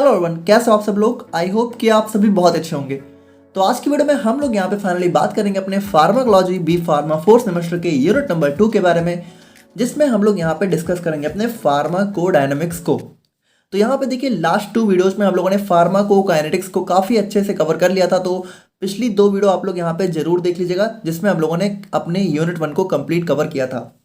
Hello everyone, कैसे हो आप सब लोग। आई होप कि आप सभी बहुत अच्छे होंगे। तो आज की वीडियो में हम लोग यहाँ पे फाइनली बात करेंगे अपने pharmacology B pharma fourth semester के यूनिट नंबर 2 के बारे में, जिसमें हम लोग यहाँ पे डिस्कस करेंगे अपने फार्माकोडायनेमिक्स को। तो यहाँ पे देखिए, लास्ट 2 वीडियोस में हम लोगों ने फार्माकोकाइनेटिक्स को काफ़ी अच्छे से कवर कर लिया था। तो पिछली 2 वीडियो आप लोग यहाँ पे जरूर देख लीजिएगा, जिसमें हम लोगों ने अपने यूनिट 1 को कंप्लीट कवर किया था।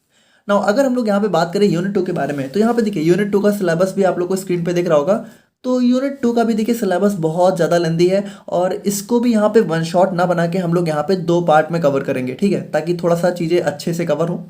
नाउ अगर हम लोग यहाँ पे बात करें यूनिट 2 के बारे में, तो यहाँ पे देखिए यूनिट 2 का सिलेबस भी आप लोग को स्क्रीन पे दिख रहा होगा। तो यूनिट 2 का भी देखिए सिलेबस बहुत ज़्यादा लेंदी है, और इसको भी यहाँ पे वन शॉट ना बना के हम लोग यहाँ पे 2 पार्ट में कवर करेंगे, ठीक है, ताकि थोड़ा सा चीज़ें अच्छे से कवर हो।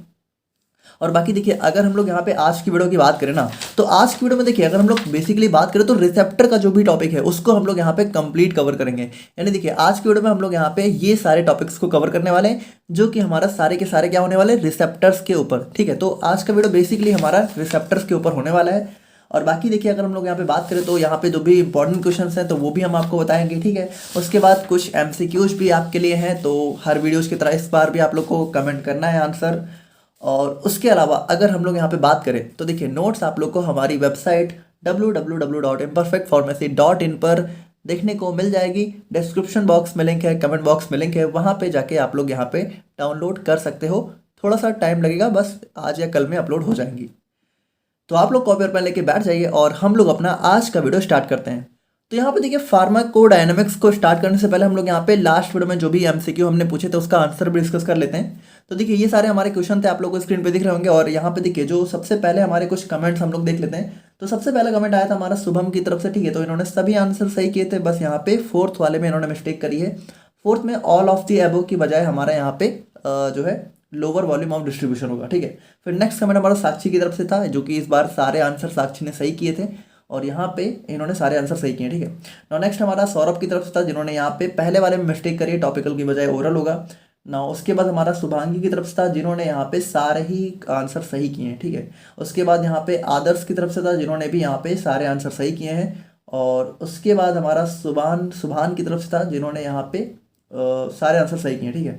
और बाकी देखिए, अगर हम लोग यहाँ पे आज की वीडियो की बात करें ना, तो आज की वीडियो में देखिए अगर हम लोग बेसिकली बात करें तो रिसेप्टर का जो भी टॉपिक है उसको हम लोग यहाँ पे कंप्लीट कवर करेंगे। यानी देखिए आज की वीडियो में हम लोग यहाँ पे ये सारे टॉपिक्स को कवर करने वाले हैं, जो कि हमारा सारे के सारे क्या होने वाले हैं, रिसेप्टर्स के ऊपर, ठीक है। तो आज का वीडियो बेसिकली हमारा रिसेप्टर्स के ऊपर होने वाला है। और बाकी देखिए, अगर हम लोग यहाँ पे बात करें तो यहाँ पे जो भी इंपॉर्टेंट क्वेश्चंस हैं तो वो भी हम आपको बताएंगे, ठीक है। उसके बाद कुछ एमसीक्यूज भी आपके लिए हैं, तो हर वीडियोस की तरह इस बार भी आप लोग को कमेंट करना है आंसर। और उसके अलावा अगर हम लोग यहाँ पे बात करें तो देखिए, नोट्स आप लोग को हमारी वेबसाइट www.imperfectpharmacy.in पर देखने को मिल जाएगी। डिस्क्रिप्शन बॉक्स में लिंक है, कमेंट बॉक्स में लिंक है, वहाँ पे जाके आप लोग यहाँ पे डाउनलोड कर सकते हो। थोड़ा सा टाइम लगेगा, बस आज या कल में अपलोड हो जाएंगी। तो आप लोग कॉपी और पेन लेके बैठ जाइए और हम लोग अपना आज का वीडियो स्टार्ट करते हैं। तो यहाँ पे देखिए, फार्माकोडायनेमिक्स को स्टार्ट करने से पहले हम लोग यहाँ पे लास्ट वीडियो में जो भी एमसीक्यू हमने पूछे थे उसका आंसर भी डिस्कस कर लेते हैं। तो देखिए, ये सारे हमारे क्वेश्चन थे, आप लोग को स्क्रीन पे दिख रहे होंगे। और यहाँ पे देखिए, जो सबसे पहले हमारे कुछ कमेंट्स हम लोग देख लेते हैं। तो सबसे पहला कमेंट आया था हमारा शुभम की तरफ से, ठीक है। तो इन्होंने सभी आंसर सही किए थे, बस यहाँ पे फोर्थ वाले में इन्होंने मिस्टेक करी है। फोर्थ में ऑल ऑफ द एबव की बजाय हमारा यहाँ पे जो है लोअर वॉल्यूम ऑफ डिस्ट्रीब्यूशन होगा, ठीक है। फिर नेक्स्ट कमेंट हमारा साक्षी की तरफ से था, जो कि इस बार सारे आंसर साक्षी ने सही किए थे, और यहाँ पे इन्होंने सारे आंसर सही किए, ठीक है। ना नेक्स्ट हमारा सौरभ की तरफ से था, जिन्होंने यहाँ पे पहले वाले में मिस्टेक करी है, टॉपिकल की बजाय ओरल होगा ना। उसके बाद हमारा शुभांगी की तरफ से था, जिन्होंने यहाँ पे सारे ही आंसर सही किए हैं, ठीक है। उसके बाद यहाँ पे आदर्श की तरफ से था, जिन्होंने भी यहाँ पे सारे आंसर सही किए हैं। और उसके बाद हमारा सुभान की तरफ से था, जिन्होंने यहाँ पे सारे आंसर सही किए, ठीक है।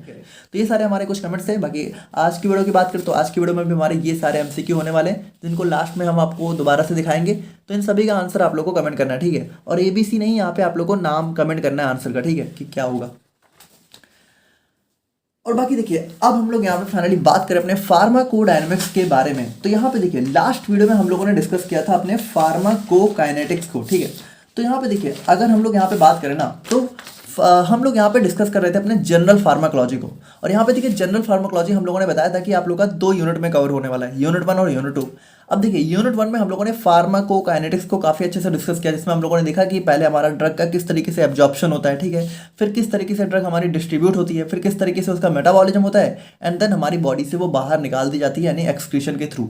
तो ये सारे हमारे कुछ कमेंट्स थे। बाकी आज की वीडियो की बात करें तो आज की वीडियो में भी हमारे ये सारे एमसीक्यू होने वाले हैं, जिनको लास्ट में हम आपको दोबारा से दिखाएंगे। तो इन सभी का आंसर आप लोग को कमेंट करना है, ठीक है। और ABC नहीं, यहाँ पे आप लोग को नाम कमेंट करना है आंसर का, ठीक है, कि क्या होगा। और बाकी देखिए, अब हम लोग यहाँ पे फाइनली बात करें अपने फार्माकोडायनेमिक्स के बारे में। तो यहाँ पे देखिए, लास्ट वीडियो में हम लोगों ने डिस्कस किया था अपने फार्माकोकाइनेटिक्स को, ठीक है। तो यहाँ पे देखिए, अगर हम लोग यहाँ पे बात करें ना, तो हम लोग यहाँ पे डिस्कस कर रहे थे अपने जनरल फार्माकोलॉजी को। और यहाँ पे देखिए, जनरल फार्माकोलॉजी हम लोगों ने बताया था कि आप लोग का 2 यूनिट में कवर होने वाला है, यूनिट 1 और यूनिट 2। अब देखिए, यूनिट 1 में हम लोगों ने फार्माकोकाइनेटिक्स को काफ़ी अच्छे से डिस्कस किया, जिसमें हम लोगों ने देखा कि पहले हमारा ड्रग का किस तरीके से एब्जॉर्प्शन होता है, ठीक है। फिर किस तरीके से ड्रग हमारी डिस्ट्रीब्यूट होती है, फिर किस तरीके से उसका मेटाबॉलिज्म होता है, एंड देन हमारी बॉडी से वो बाहर निकाल दी जाती है, यानी एक्सक्रीशन के थ्रू।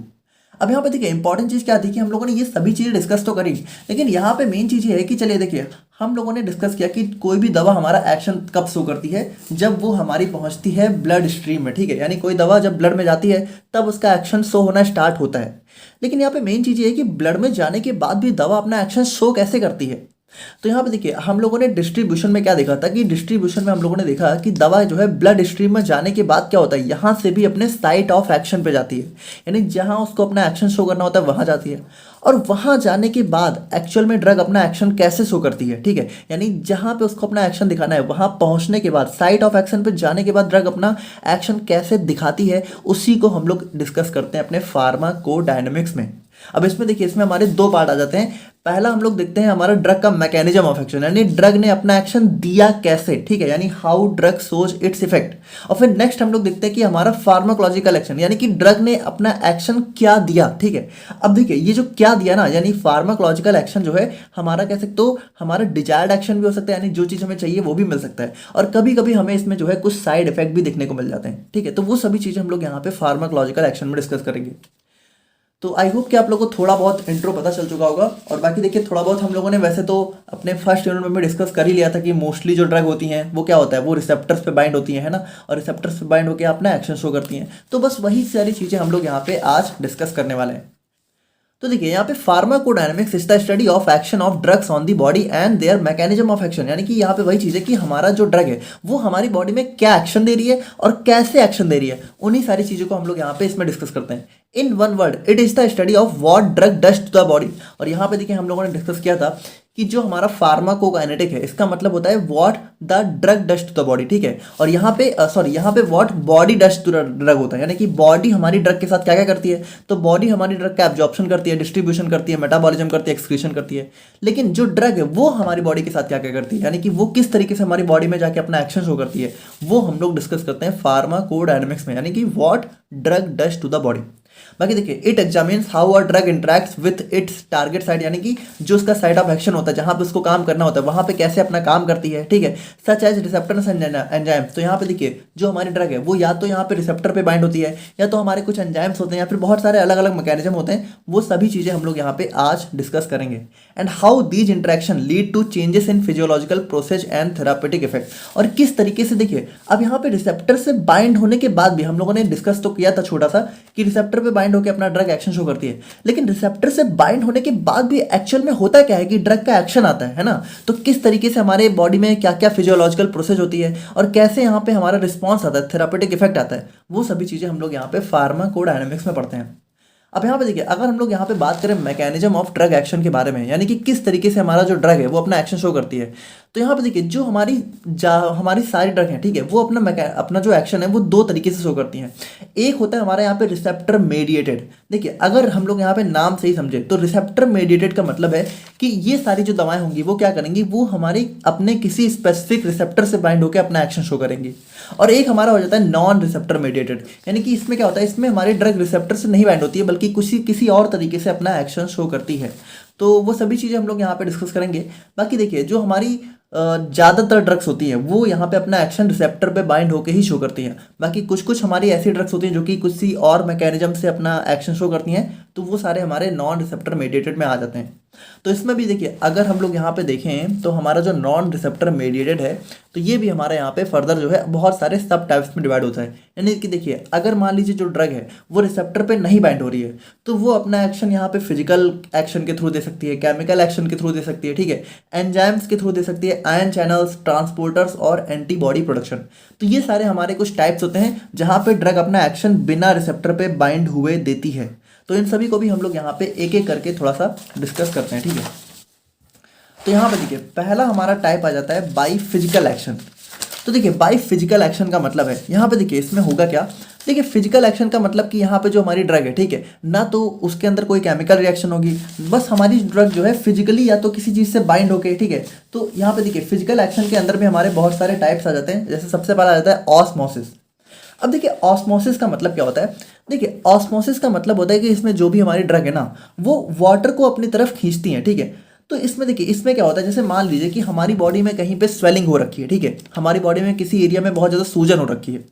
अब यहाँ पे देखिए, इंपॉर्टेंट चीज़ क्या थी कि हम लोगों ने ये सभी चीज़ें डिस्कस तो करी, लेकिन यहाँ पे मेन चीज़ ये है कि चलिए देखिए, हम लोगों ने डिस्कस किया कि कोई भी दवा हमारा एक्शन कब शो करती है, जब वो हमारी पहुँचती है ब्लड स्ट्रीम में, ठीक है। यानी कोई दवा जब ब्लड में जाती है तब उसका एक्शन शो होना स्टार्ट होता है। लेकिन यहाँ पे मेन चीज़ ये है कि ब्लड में जाने के बाद भी दवा अपना एक्शन शो कैसे करती है। तो यहाँ पे देखिए, हम लोगों ने डिस्ट्रीब्यूशन में क्या देखा था कि डिस्ट्रीब्यूशन में हम लोगों ने देखा कि दवा जो है ब्लड स्ट्रीम में जाने के बाद क्या होता है, यहाँ से भी अपने साइट ऑफ एक्शन पे जाती है, यानी जहाँ उसको अपना एक्शन शो करना होता है वहाँ जाती है। और वहाँ जाने के बाद एक्चुअल में ड्रग अपना एक्शन कैसे शो करती है, ठीक है। यानी जहाँ पे उसको अपना एक्शन दिखाना है, वहाँ पहुँचने के बाद, साइट ऑफ एक्शन पे जाने के बाद ड्रग अपना एक्शन कैसे दिखाती है, उसी को हम लोग डिस्कस करते हैं अपने फार्माकोडायनेमिक्स में। अब इसमें देखिए, इसमें हमारे 2 पार्ट आ जाते हैं। पहला हम लोग देखते हैं हमारा ड्रग का मैकेनिज्म ऑफ एक्शन, यानी ड्रग ने अपना एक्शन दिया कैसे, ठीक है, यानी how drug shows its effect. और फिर नेक्स्ट हम लोग देखते हैं कि हमारा फार्माकोलॉजिकल एक्शन, यानी कि ड्रग ने अपना एक्शन क्या दिया, ठीक है। अब देखिए, ये जो क्या दिया ना, यानी फार्माकोलॉजिकल एक्शन जो है हमारा, कह सकते हो हमारा डिजायर्ड एक्शन भी हो सकता है, यानी जो चीज़ हमें चाहिए वो भी मिल सकता है। और कभी कभी हमें इसमें जो है कुछ साइड इफेक्ट भी देखने को मिल जाते हैं, ठीक है। तो वो सभी चीज़ें हम लोग यहाँ पे फार्माकोलॉजिकल एक्शन में डिस्कस करेंगे। तो आई होप कि आप लोगों को थोड़ा बहुत इंट्रो पता चल चुका होगा। और बाकी देखिए, थोड़ा बहुत हम लोगों ने वैसे तो अपने फर्स्ट यूनिट में भी डिस्कस कर ही लिया था कि मोस्टली जो ड्रग होती हैं वो क्या होता है, वो रिसेप्टर्स पे बाइंड होती हैं, है ना। और रिसेप्टर्स पे बाइंड होकर अपना एक्शन शो करती हैं। तो बस वही सारी चीज़ें हम लोग यहाँ पे आज डिस्कस करने वाले हैं। तो देखिए, यहाँ पे pharmacodynamics is the study of action of drugs on the body and there mechanism of action, यानी कि यहाँ पे वही चीज़ है कि हमारा जो ड्रग है वो हमारी बॉडी में क्या एक्शन दे रही है और कैसे एक्शन दे रही है, उन्हीं सारी चीज़ों को हम लोग यहाँ पे इसमें डिस्कस करते हैं। In one word, it is the study of what drug does to the body. और यहाँ पे देखिए, हम लोगों ने डिस्कस किया था कि जो हमारा फार्माकोकाइनेटिक है इसका मतलब होता है what the drug does to the body, ठीक है। और यहाँ पे यहाँ पे what body does to the drug होता है, यानी कि बॉडी हमारी ड्रग के साथ क्या क्या करती है। तो बॉडी हमारी ड्रग का एब्जॉर्प्शन करती है, डिस्ट्रीब्यूशन करती है, मेटाबॉलिज्म करती है, एक्सक्रीशन करती है। लेकिन जो ड्रग है वो हमारी बॉडी के साथ क्या क्या करती है, यानी कि वो किस तरीके से हमारी बॉडी में जाके अपना एक्शन शो करती है, वो हम लोग डिस्कस करते हैं फार्माकोडायनेमिक्स में, यानी कि what drug does to the body. बाकी देखिए, it examines how a drug interacts with its target site, यानी कि जो उसका साइट ऑफ एक्शन होता है, जहां पे उसको काम करना होता है वहां पे कैसे अपना काम करती है, ठीक है। सच एज रिसेप्टर्स एंजाइम, तो यहाँ पे देखिए जो हमारी ड्रग है वो या तो यहाँ पे रिसेप्टर पे बाइंड होती है, या तो हमारे कुछ एंजाइम्स होते हैं, या फिर बहुत सारे अलग अलग मैकेनिज्म होते हैं। वो सभी चीजें हम लोग यहाँ पे आज डिस्कस करेंगे। And how these interaction lead to changes in physiological process and therapeutic effect, और किस तरीके से देखिए अब यहाँ पे रिसेप्टर से बाइंड होने के बाद भी हम लोगों ने डिस्कस तो किया था छोटा सा कि रिसेप्टर पे बाइंड होकर अपना ड्रग एक्शन शो करती है, लेकिन रिसेप्टर से बाइंड होने के बाद भी एक्चुअल में होता क्या है कि ड्रग का एक्शन आता है ना। तो किस तरीके से हमारे बॉडी में क्या क्या फिजियोलॉजिकल प्रोसेस होती है और कैसे यहाँ पे हमारा रिस्पॉन्स आता है, थेरापेटिक इफेक्ट आता है, वो सभी चीजें हम लोग यहाँ पे फार्माकोडायनेमिक्स में पढ़ते हैं। अब यहाँ पे देखिए, अगर हम लोग यहाँ पे बात करें मैकेनिज्म ऑफ ड्रग एक्शन के बारे में, यानी कि किस तरीके से हमारा जो ड्रग है वो अपना एक्शन शो करती है, तो यहाँ पे देखिए जो हमारी सारी ड्रग हैं, ठीक है, वो अपना जो एक्शन है वो दो तरीके से शो करती हैं। एक होता है हमारा यहाँ पे रिसेप्टर मेडिएटेड। देखिए अगर हम लोग यहाँ पे नाम से ही समझे तो रिसेप्टर मेडिएटेड का मतलब है कि ये सारी जो दवाएं होंगी वो क्या करेंगी, वो हमारी अपने किसी स्पेसिफिक रिसेप्टर से बाइंड होकर अपना एक्शन शो करेंगी। और एक हमारा हो जाता है नॉन रिसेप्टर मेडिएटेड, यानी कि इसमें क्या होता है, इसमें हमारी ड्रग रिसेप्टर से नहीं बाइंड होती है बल्कि किसी और तरीके से अपना एक्शन शो करती है। तो वो सभी चीज़ें हम लोग यहाँ पे डिस्कस करेंगे। बाकी देखिए जो हमारी ज़्यादातर ड्रग्स होती हैं वो यहाँ पे अपना एक्शन रिसेप्टर पे बाइंड होकर ही शो करती हैं। बाकी कुछ कुछ हमारी ऐसी ड्रग्स होती हैं जो कि किसी और मैकेनिज्म से अपना एक्शन शो करती हैं, तो वो सारे हमारे नॉन रिसेप्टर मेडिएटेड में आ जाते हैं। तो इसमें भी देखिए अगर हम लोग यहाँ पे देखें तो हमारा जो नॉन रिसेप्टर मेडिएटेड है तो ये भी हमारे यहाँ पे फर्दर जो है बहुत सारे सब टाइप्स में डिवाइड होता है। यानी कि देखिए अगर मान लीजिए जो ड्रग है वो रिसेप्टर पे नहीं बाइंड हो रही है तो वो अपना एक्शन यहाँ पे फिजिकल एक्शन के थ्रू दे सकती है, केमिकल एक्शन के थ्रू दे सकती है, ठीक है, एंजाइम्स के थ्रू दे सकती है, आयन चैनल्स, ट्रांसपोर्टर्स और एंटीबॉडी प्रोडक्शन। तो ये सारे हमारे कुछ टाइप्स होते हैं जहाँ पे ड्रग अपना एक्शन बिना रिसेप्टर पे बाइंड हुए देती है। तो इन सभी को भी हम लोग यहाँ पे एक एक करके थोड़ा सा डिस्कस करते हैं, ठीक है। तो यहाँ पे देखिए पहला हमारा टाइप आ जाता है बाई फिजिकल एक्शन। तो देखिए बाई फिजिकल एक्शन का मतलब है, यहाँ पे देखिए इसमें होगा क्या, देखिए फिजिकल एक्शन का मतलब कि यहाँ पे जो हमारी ड्रग है, ठीक है, ना तो उसके अंदर कोई केमिकल रिएक्शन होगी, बस हमारी ड्रग जो है फिजिकली या तो किसी चीज़ से बाइंड होके, ठीक है। तो यहाँ पे देखिए फिजिकल एक्शन के अंदर भी हमारे बहुत सारे टाइप्स आ जाते हैं। जैसे सबसे पहला आ जाता है ऑस्मोसिस। अब देखिए ऑस्मोसिस का मतलब क्या होता है, देखिए ऑस्मोसिस का मतलब होता है कि इसमें जो भी हमारी ड्रग है ना वो वाटर को अपनी तरफ खींचती है, ठीक है। तो इसमें देखिए इसमें क्या होता है, जैसे मान लीजिए कि हमारी बॉडी में कहीं पे स्वेलिंग हो रखी है, ठीक है, हमारी बॉडी में किसी एरिया में बहुत ज़्यादा सूजन हो रखी है।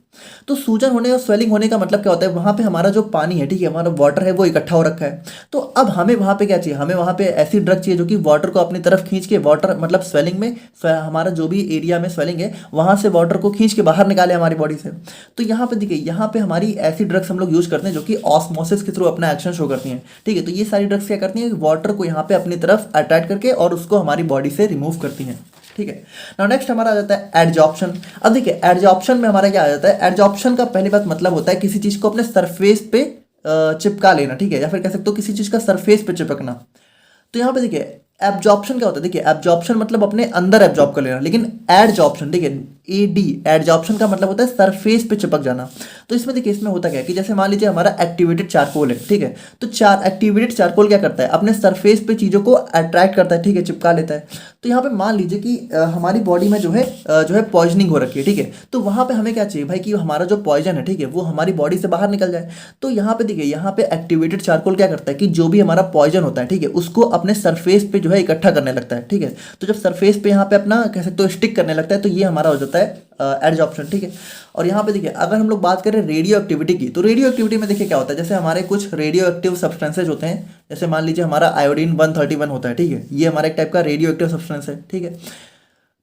तो सूजन होने और स्वेलिंग होने का मतलब क्या होता है, वहाँ पे हमारा जो पानी है, ठीक है, हमारा वाटर है वो इकट्ठा हो रखा है। तो अब हमें वहाँ पे क्या चाहिए, हमें वहाँ पे ऐसी ड्रग चाहिए जो कि वाटर को अपनी तरफ खींच के, वाटर मतलब स्वेलिंग में हमारा जो भी एरिया में स्वेलिंग है वहाँ से वाटर को खींच के बाहर निकाले हमारी बॉडी से। तो यहाँ पे देखिए यहाँ पे हमारी ऐसी ड्रग्स हम लोग यूज करते हैं जो कि ऑस्मोसिस के थ्रू अपना एक्शन शो करती हैं, ठीक है। तो ये सारी ड्रग्स क्या करती हैं, वाटर को यहाँ पे अपनी तरफ अट्रैक्ट करके और उसको हमारी बॉडी से रिमूव करती हैं, ठीक है। नाउ नेक्स्ट हमारा आ जाता है एडजॉर्प्शन। अब देखिए एडजॉर्प्शन में हमारा क्या आ जाता है, एडजॉर्प्शन का पहली बात मतलब होता है किसी चीज को अपने सरफेस पे चिपका लेना, ठीक है, या फिर कह सकते हो किसी चीज का सरफेस पे चिपकना। तो यहाँ पे देखिए एब्जॉर्प्शन क्या होता है, देखिए एब्जॉर्प्शन मतलब अपने अंदर एब्जॉर्ब कर लेना, लेकिन एडजॉर्प्शन, देखिए एडी एडजॉर्प्शन का मतलब होता है सरफेस पे चिपक जाना। तो इसमें देखिए इसमें होता क्या है कि जैसे मान लीजिए हमारा एक्टिवेटेड चारकोल है, ठीक है, तो एक्टिवेटेड चारकोल क्या करता है, अपने सरफेस पे चीज़ों को अट्रैक्ट करता है, ठीक है, चिपका लेता है। तो यहाँ पे मान लीजिए कि हमारी बॉडी में जो है पॉइजनिंग हो रखी है, ठीक है, तो वहाँ पे हमें क्या चाहिए भाई कि हमारा जो पॉइजन है, ठीक है, वो हमारी बॉडी से बाहर निकल जाए। तो यहाँ पे देखिए यहाँ पे एक्टिवेटेड चारकोल क्या करता है कि जो भी हमारा पॉइजन होता है, ठीक है, उसको अपने सरफेस पे जो है इकट्ठा करने लगता है, ठीक है। तो जब सरफेस पे यहाँ पे अपना कह सकते हो स्टिक करने लगता है तो ये हमारा हो जाता है एडजॉर्प्शन, ठीक है। और यहाँ पे देखिए अगर हम लोग बात करें रेडियो एक्टिविटी की, तो रेडियो एक्टिविटी में देखिए क्या होता है, जैसे हमारे कुछ रेडियो एक्टिव सब्सटेंसेज होते हैं, जैसे मान लीजिए हमारा आयोडीन 131 होता है, ठीक है, ये हमारा एक टाइप का रेडियो एक्टिव सब्सटेंस है, ठीक है।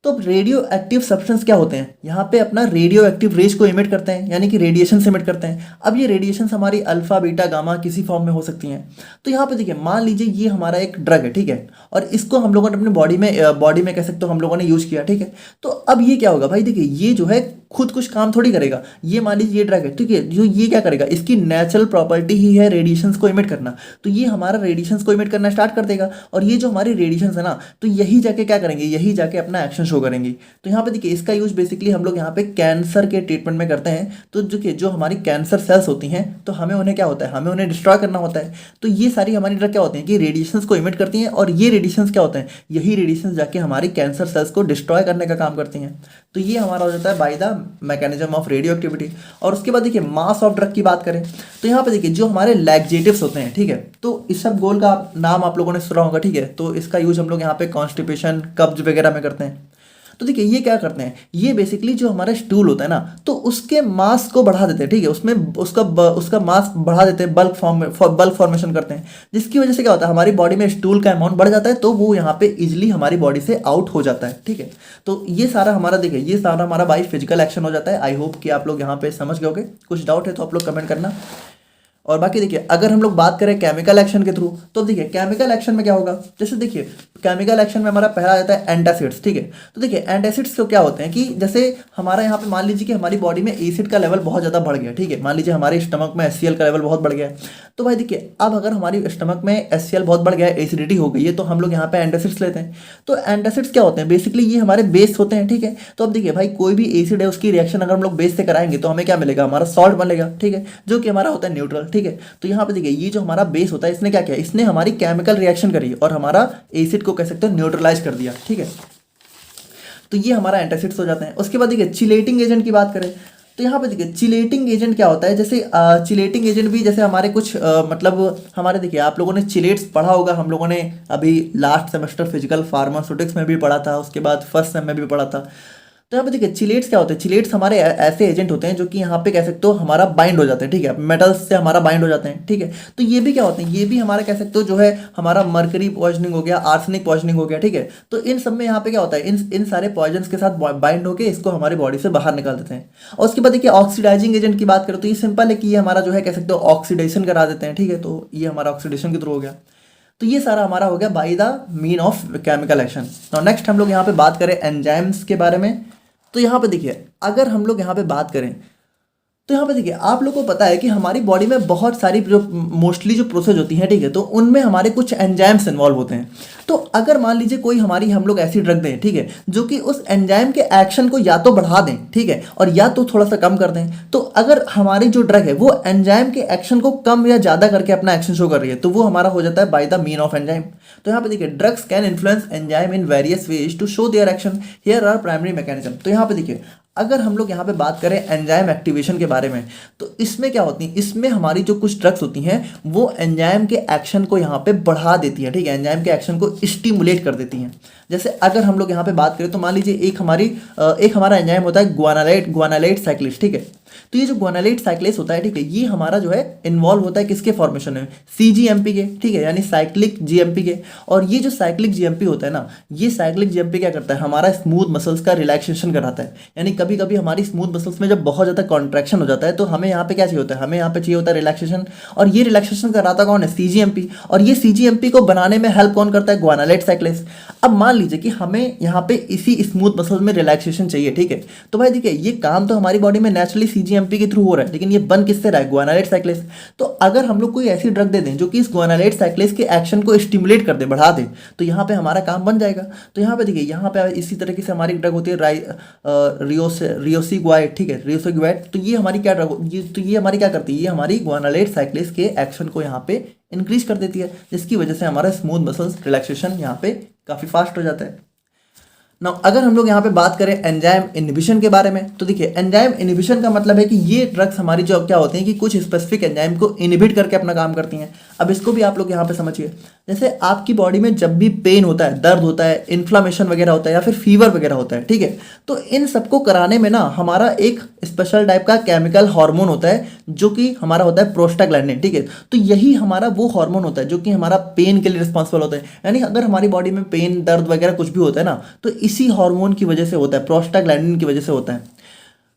तो रेडियो एक्टिव सब्सटेंस क्या होते हैं, यहाँ पे अपना रेडियो एक्टिव रेज को इमिट करते हैं, यानी कि रेडिएशन से इमिट करते हैं। अब ये रेडिएशन हमारी अल्फा बीटा गामा किसी फॉर्म में हो सकती हैं। तो यहाँ पे देखिए मान लीजिए ये हमारा एक ड्रग है, ठीक है, और इसको हम लोगों ने अपनी बॉडी में कह सकते हो हम लोगों ने यूज किया, ठीक है। तो अब ये क्या होगा भाई, देखिए ये जो है खुद कुछ काम थोड़ी करेगा। ये मान लीजिए ये ड्रग है, ठीक है, जो ये क्या करेगा, इसकी नेचुरल प्रॉपर्टी ही है रेडिएशंस को इमिट करना, तो ये हमारा रेडिएशंस को इमिट करना स्टार्ट कर देगा, और ये जो हमारी रेडिएशंस है ना, तो यही जाके क्या करेंगे, यही जाके अपना एक्शन शो करेंगे। तो यहाँ पे देखिए इसका यूज बेसिकली हम लोग यहाँ पे कैंसर के ट्रीटमेंट में करते हैं। तो जो हमारी कैंसर सेल्स होती हैं, तो हमें उन्हें क्या होता है, हमें उन्हें डिस्ट्रॉय करना होता है। तो ये सारी हमारी ड्रग क्या होती हैं कि रेडिएशंस को इमिट करती हैं, और ये रेडिएशंस क्या होते हैं, यही रेडिएशंस जाके हमारी कैंसर सेल्स को डिस्ट्रॉय करने का काम करती हैं। तो ये हमारा हो जाता है by the mechanism of radio activity. और उसके बाद देखिए मास ऑफ ड्रग की बात करें, तो यहाँ पे देखिए जो हमारे लैक्जेटिव्स होते हैं, ठीक है, तो इस सब गोल का नाम आप लोगों ने सुना होगा, ठीक है, तो इसका यूज हम लोग यहाँ पे कॉन्स्टिपेशन, कब्ज वगैरह में करते हैं। तो देखिए ये क्या करते हैं, ये बेसिकली जो हमारा स्टूल होता है ना, तो उसके मास को बढ़ा देते हैं, ठीक है, उसमें उसका मास बढ़ा देते हैं, बल्क फॉर्मेशन करते हैं, जिसकी वजह से क्या होता है, हमारी बॉडी में स्टूल का अमाउंट बढ़ जाता है, तो वो यहाँ पे इजिली हमारी बॉडी से आउट हो जाता है, ठीक है। तो ये सारा हमारा देखिए, ये सारा हमारा बाई फिजिकल एक्शन हो जाता है। आई होप कि आप लोग यहाँ पे समझ गए होगे। कुछ डाउट है तो आप लोग कमेंट करना। और बाकी देखिए अगर हम लोग बात करें केमिकल एक्शन के थ्रू, तो देखिए केमिकल एक्शन में क्या होगा, जैसे देखिए केमिकल एक्शन में हमारा पहला आता है एंटासिड्स, ठीक है। तो देखिए एंटासिड्स तो क्या होते हैं कि जैसे हमारा यहाँ पे मान लीजिए कि हमारी बॉडी में एसिड का लेवल बहुत ज़्यादा बढ़ गया, ठीक है, मान लीजिए हमारे स्टमक में HCl का लेवल बहुत बढ़ गया है, तो भाई देखिए अब अगर हमारी स्टमक में HCl बहुत बढ़ गया है, एसिडिटी हो गई है, तो हम लोग यहाँ पे एंटासिड्स लेते हैं। तो एंटासिड्स क्या होते हैं, बेसिकली ये हमारे बेस होते हैं, ठीक है। तो अब देखिए भाई कोई भी एसिड है उसकी रिएक्शन अगर हम लोग बेस से कराएंगे तो हमें क्या मिलेगा, हमारा सॉल्ट बनेगा, ठीक है, जो कि हमारा होता है न्यूट्रल, ठीक है। तो यहाँ पे देखिए ये जो हमारा बेस होता है, इसने क्या किया, इसने हमारी केमिकल रिएक्शन करी और हमारा एसिड को कह सकते हैं न्यूट्रलाइज कर दिया, ठीक है। तो ये हमारा एंटासिड्स हो जाते हैं। उसके बाद देखिए चिलेटिंग एजेंट की बात करें, तो यहाँ पे देखिए चिलेटिंग एजेंट क्या होता है, जैसे चिलेटिंग एजेंट भी जैसे हमारे कुछ मतलब हमारे देखिए आप लोगों ने चिलेट्स पढ़ा होगा, हम लोगों ने अभी लास्ट सेमेस्टर फिजिकल फार्मास्यूटिक्स में भी पढ़ा था, उसके बाद फर्स्ट सेम में भी पढ़ा था। तो यहाँ पे देखिए चिलेट्स क्या होते हैं, चिलेट्स हमारे ऐसे एजेंट होते हैं जो कि यहाँ पे कह सकते हो हमारा बाइंड हो जाते हैं, ठीक है, मेटल्स से हमारा बाइंड हो जाते हैं, ठीक है। तो ये भी क्या होते हैं, ये भी हमारा कह सकते हो जो है हमारा मर्करी पॉइजनिंग हो गया, आर्सेनिक पॉइजनिंग हो गया, ठीक है। तो इन सब में यहाँ पे क्या होता है, इन सारे पॉइजन्स के साथ बाइंड होकर इसको हमारी बॉडी से बाहर निकाल देते हैं। और उसके बाद देखिए ऑक्सीडाइजिंग एजेंट की बात करें तो ये सिंपल है कि ये हमारा जो है कह सकते हो ऑक्सीडेशन करा देते हैं, ठीक है। तो ये हमारा ऑक्सीडेशन के थ्रू हो गया। तो ये सारा हमारा हो गया bye the mean of chemical action. Now next हम लोग यहाँ पे बात करें एंजाइम्स के बारे में, तो यहाँ पे देखिए अगर हम लोग यहाँ पे बात करें तो यहाँ पे देखिए आप लोगों को पता है कि हमारी बॉडी में बहुत सारी जो मोस्टली जो प्रोसेस होती हैं, ठीक है, तो उनमें हमारे कुछ एंजाइम्स इन्वॉल्व होते हैं। तो अगर मान लीजिए कोई हमारी हम लोग ऐसी ड्रग दें, ठीक है, जो कि उस एंजाइम के एक्शन को या तो बढ़ा दें, ठीक है, और या तो थोड़ा सा कम कर दें, तो अगर हमारी जो ड्रग है वो एंजाइम के एक्शन को कम या ज़्यादा करके अपना एक्शन शो कर रही है, तो वो हमारा हो जाता है by the mean of enzyme. तो यहाँ पे देखिए drugs can influence enzyme in various ways to show their action, here are primary mechanism. तो यहाँ पे देखिए अगर हम लोग यहाँ पे बात करें एंजाइम एक्टिवेशन के बारे में, तो इसमें क्या होती है, इसमें हमारी जो कुछ ड्रग्स होती हैं वो एंजाइम के एक्शन को यहाँ पे बढ़ा देती हैं, ठीक है, एंजाइम के एक्शन को स्टिमुलेट कर देती हैं। जैसे अगर हम लोग यहाँ पे बात करें तो मान लीजिए एक हमारा एंजाइम होता है ग्वानालाइट साइक्लेज, ठीक है। तो ये जो ग्वानालाइट साइक्लेज होता है, ठीक है, ये हमारा जो है इन्वॉल्व होता है किसके फॉर्मेशन में, CGMP के, ठीक है, यानी साइक्लिक GMP के। और ये जो साइक्लिक GMP होता है ना, ये साइक्लिक GMP क्या करता है, हमारा स्मूथ मसल्स का रिलैक्सेशन कराता है। यानी कभी कभी हमारी स्मूथ मसल्स में जब बहुत ज़्यादा कॉन्ट्रैक्शन हो जाता है तो हमें यहाँ पे क्या चाहिए होता है, हमें यहाँ पे चाहिए होता है रिलैक्सेशन, और ये रिलैक्सेशन कराता कौन है, CGMP। और ये CGMP को बनाने में हेल्प कौन करता है, ग्वानालाइट साइक्लेज। अब मान लीजिए कि हमें यहाँ पे इसी स्मूथ मसल्स में रिलैक्सेशन चाहिए, ठीक है, तो भाई देखिए ये काम तो हमारी बॉडी में नेचुरली CGMP के थ्रू हो रहा है, लेकिन ये बन किससे रहा है, ग्वानालाइट साइक्लेज। तो अगर हम लोग कोई ऐसी ड्रग दे दें जो कि इस ग्वानालाइट साइक्लेज के एक्शन को स्टिमुलेट कर दे, बढ़ा दे, तो यहाँ पे हमारा काम बन जाएगा। तो यहाँ पे देखिए यहाँ पे इसी तरीके से हमारी ड्रग होती है रियोसिग्वाइड, ठीक है, रियोसिग्वाइड। तो ये हमारी क्या ड्रग, तो ये हमारी क्या करती है, ये हमारी ग्वानालाइट साइक्लेज के एक्शन को यहाँ पे इंक्रीज कर देती है, जिसकी वजह से हमारा स्मूथ मसल्स रिलैक्सेशन यहाँ पे काफ़ी फास्ट हो जाता है। ना अगर हम लोग यहाँ पे बात करें एंजाइम इनहिबिशन के बारे में, तो देखिए एंजाइम इनहिबिशन का मतलब है कि ये ड्रग्स हमारी जो क्या होती हैं कि कुछ स्पेसिफिक एंजाइम को इनहिबिट करके अपना काम करती हैं। अब इसको भी आप लोग यहाँ पे समझिए, जैसे आपकी बॉडी में जब भी पेन होता है, दर्द होता है, इन्फ्लामेशन वगैरह होता है या फिर फीवर वगैरह होता है, ठीक है, तो इन सबको कराने में ना हमारा एक स्पेशल टाइप का केमिकल हार्मोन होता है जो कि हमारा होता है प्रोस्टाग्लैंडिन, ठीक है। तो यही हमारा वो हार्मोन होता है जो कि हमारा पेन के लिए रिस्पॉन्सिबल होता है। यानी अगर हमारी बॉडी में पेन, दर्द वगैरह कुछ भी होता है ना, तो इसी हार्मोन की वजह से होता है, प्रोस्टाग्लैंडिन की वजह से होता है।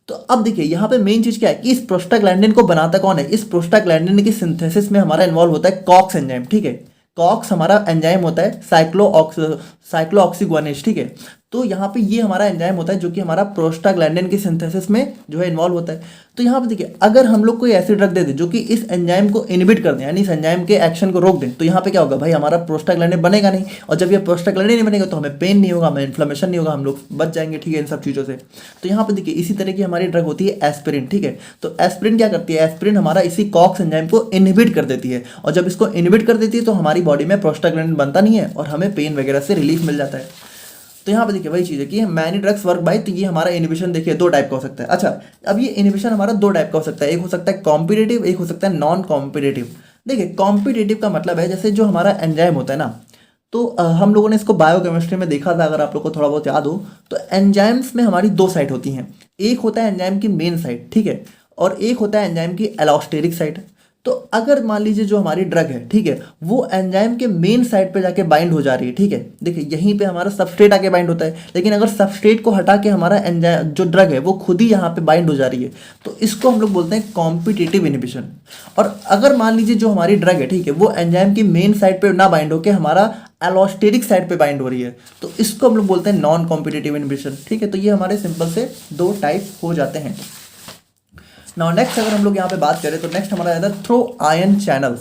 तो अब देखिए यहाँ पे मेन चीज क्या है कि इस प्रोस्टाग्लैंडिन को बनाता कौन है, इस प्रोस्टाग्लैंडिन की सिंथेसिस में हमारा इन्वॉल्व होता है कॉक्स एंजाइम, ठीक है। कॉक्स हमारा एंजाइम होता है साइक्लोऑक्सीगुआनेज, ठीक है। तो यहाँ पे ये हमारा एंजाइम होता है जो कि हमारा प्रोस्टाग्लैंडिन की सिंथेसिस में जो है इन्वॉल्व होता है। तो यहाँ पे देखिए, अगर हम लोग कोई ऐसी ड्रग दे दें जो कि इस एंजाइम को इनहिबिट कर दें, यानी इस एंजाइम के एक्शन को रोक दें, तो यहाँ पे क्या होगा भाई, हमारा प्रोस्टाग्लैंडिन बनेगा नहीं, और जब ये प्रोस्टाग्लैंडिन नहीं बनेगा तो हमें पेन नहीं होगा, हमें इन्फ्लेमेशन नहीं होगा, हम लोग बच जाएंगे, ठीक है, इन सब चीज़ों से। तो यहाँ पे देखिए, इसी तरह की हमारी ड्रग होती है एस्पिरिन, ठीक है। तो एस्पिरिन क्या करती है, एस्पिरिन हमारा इसी कॉक्स एंजाइम को इनहिबिट कर देती है, और जब इसको इनहिबिट कर देती है तो हमारी बॉडी में प्रोस्टाग्लैंडिन बनता नहीं है और हमें पेन वगैरह से रिलीफ मिल जाता है। तो यहाँ पे देखिए वही चीज़ है कि मैनी ड्रग्स वर्क बाय, तो ये हमारा इनिबिशन देखिए दो टाइप का हो सकता है। अच्छा, अब ये इनिबिशन हमारा दो टाइप का हो सकता है, एक हो सकता है कॉम्पिटिटिव, एक हो सकता है नॉन कॉम्पिटिटिव। देखिए कॉम्पिटिटिव का मतलब है जैसे जो हमारा एंजाइम होता है ना, तो हम लोगों ने इसको बायोकेमिस्ट्री में देखा था, अगर आप लोग को थोड़ा बहुत याद हो तो एंजाइम्स में हमारी दो साइड होती हैं, एक होता है एंजाइम की मेन साइड, ठीक है, और एक होता है एंजाइम की एलोस्टेरिक साइड। तो अगर मान लीजिए जो हमारी ड्रग है, ठीक है, वो एंजाइम के मेन साइड पे जाके बाइंड हो जा रही है, ठीक है, देखिए यहीं पे हमारा सबस्ट्रेट आके बाइंड होता है, लेकिन अगर सबस्ट्रेट को हटा के हमारा एंजाइम जो ड्रग है वो खुद ही यहाँ पे बाइंड हो जा रही है, तो इसको हम लोग बोलते हैं कॉम्पिटिटिव इनिबिशन। और अगर मान लीजिए जो हमारी ड्रग है, ठीक है, वो एंजाइम की मेन साइड पे ना बाइंड होकर हमारा एलोस्टेरिक साइड पे बाइंड हो रही है, तो इसको हम लोग बोलते हैं नॉन कॉम्पिटिटिव इनिबिशन, ठीक है। तो ये हमारे सिंपल से दो टाइप हो जाते हैं। नाउ नेक्स्ट अगर हम लोग यहाँ पे बात करें तो नेक्स्ट हमारा आता है थ्रो आयन चैनल्स।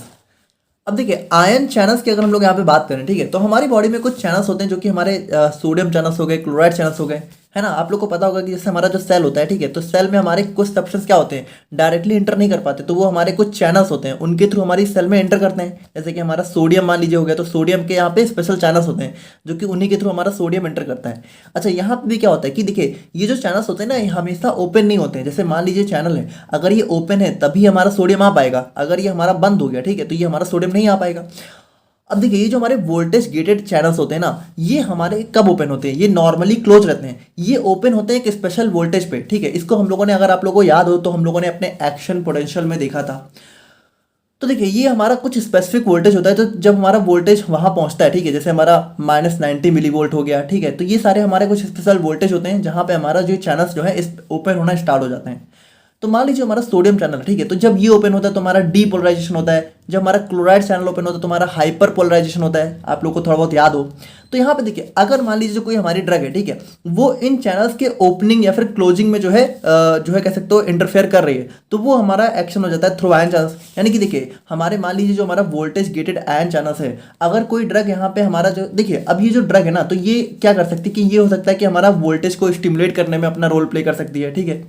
अब देखिए आयन चैनल्स की अगर हम लोग यहाँ पे बात करें, ठीक है, तो हमारी बॉडी में कुछ चैनल्स होते हैं जो कि हमारे सोडियम चैनल्स हो गए, क्लोराइड चैनल्स हो गए, है ना। आप लोग को पता होगा कि जैसे हमारा जो सेल होता है, ठीक है, तो सेल में हमारे कुछ सब्सटेंस क्या होते हैं, डायरेक्टली इंटर नहीं कर पाते, तो वो हमारे कुछ चैनल्स होते हैं, उनके थ्रू हमारी सेल में एंटर करते हैं। जैसे कि हमारा सोडियम मान लीजिए हो गया, तो सोडियम के यहाँ पे स्पेशल चैनल्स होते हैं जो कि उन्हीं के थ्रू हमारा सोडियम एंटर करता है। अच्छा, यहाँ पे भी क्या होता है कि देखिए ये जो चैनल्स होते हैं ना, ये हमेशा ओपन नहीं होते हैं। जैसे मान लीजिए चैनल है, अगर ये ओपन है तभी हमारा सोडियम आ पाएगा, अगर ये हमारा बंद हो गया, ठीक है, तो ये हमारा सोडियम नहीं आ पाएगा। अब देखिए ये जो हमारे वोल्टेज गेटेड चैनल्स होते हैं ना, ये हमारे कब ओपन होते हैं, ये नॉर्मली क्लोज रहते हैं, ये ओपन होते हैं एक स्पेशल वोल्टेज पे, ठीक है। इसको हम लोगों ने, अगर आप लोगों को याद हो तो हम लोगों ने अपने एक्शन पोटेंशियल में देखा था। तो देखिए ये हमारा कुछ स्पेसिफिक वोल्टेज होता है, तो जब हमारा वोल्टेज वहाँ पहुँचता है, ठीक है, जैसे हमारा -90 मिलीवोल्ट हो गया, ठीक है, तो ये सारे हमारे कुछ स्पेशल वोल्टेज होते हैं जहाँ पे हमारा जो चैनल्स जो है इस ओपन होना स्टार्ट हो जाते हैं। तो मान लीजिए हमारा सोडियम चैनल, ठीक है, तो जब ये ओपन होता है तो हमारा डीपोलराइजेशन होता है, जब हमारा क्लोराइड चैनल ओपन होता है तो हमारा हाइपर पोलराइजेशन होता है, आप लोग को थोड़ा बहुत याद हो। तो यहाँ पे देखिए अगर मान लीजिए कोई हमारी ड्रग है, ठीक है, वो इन चैनल्स के ओपनिंग या फिर क्लोजिंग में जो है कह सकते हो इंटरफेयर कर रही है, तो वो हमारा एक्शन हो जाता है थ्रू आयन चैनल्स। यानी कि देखिए हमारे मान लीजिए जो हमारा वोल्टेज गेटेड आयन चैनल्स है, अगर कोई ड्रग यहाँ पे हमारा जो, देखिए अब ये जो ड्रग है ना, तो ये क्या कर सकती है कि ये हो सकता है कि हमारा वोल्टेज को स्टिमुलेट करने में अपना रोल प्ले कर सकती है, ठीक है,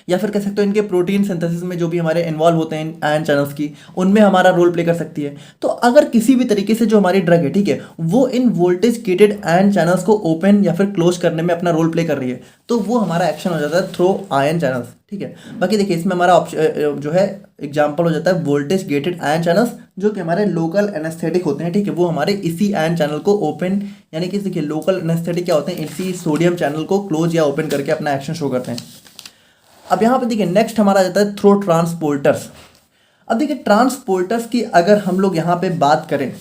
या फिर कह सकते हो इनके प्रोटीन सिंथेसिस में जो भी हमारे इन्वॉल्व होते हैं आयन चैनल्स की, उनमें हमारा रोल प्ले कर सकती है। तो अगर किसी भी तरीके से जो हमारी ड्रग है, ठीक है, वो इन वोल्टेज गेटेड आयन चैनल्स को ओपन या फिर क्लोज करने में अपना रोल प्ले कर रही है, तो वो हमारा एक्शन हो जाता है थ्रो आयन चैनल्स, ठीक है। बाकी देखिए इसमें हमारा जो है एग्जाम्पल हो जाता है वोल्टेज गेटेड आयन चैनल्स, जो कि हमारे लोकल एनेस्थेटिक होते हैं, ठीक है, वो हमारे इसी आयन चैनल को ओपन, यानी कि देखिए लोकल एनेस्थेटिक क्या होते हैं, इसी सोडियम चैनल को क्लोज या ओपन करके अपना एक्शन शो करते हैं। अब यहाँ पे देखिए नेक्स्ट हमारा आ जाता है थ्रो ट्रांसपोर्टर्स। अब देखिए ट्रांसपोर्टर्स की अगर हम लोग यहाँ पे बात करें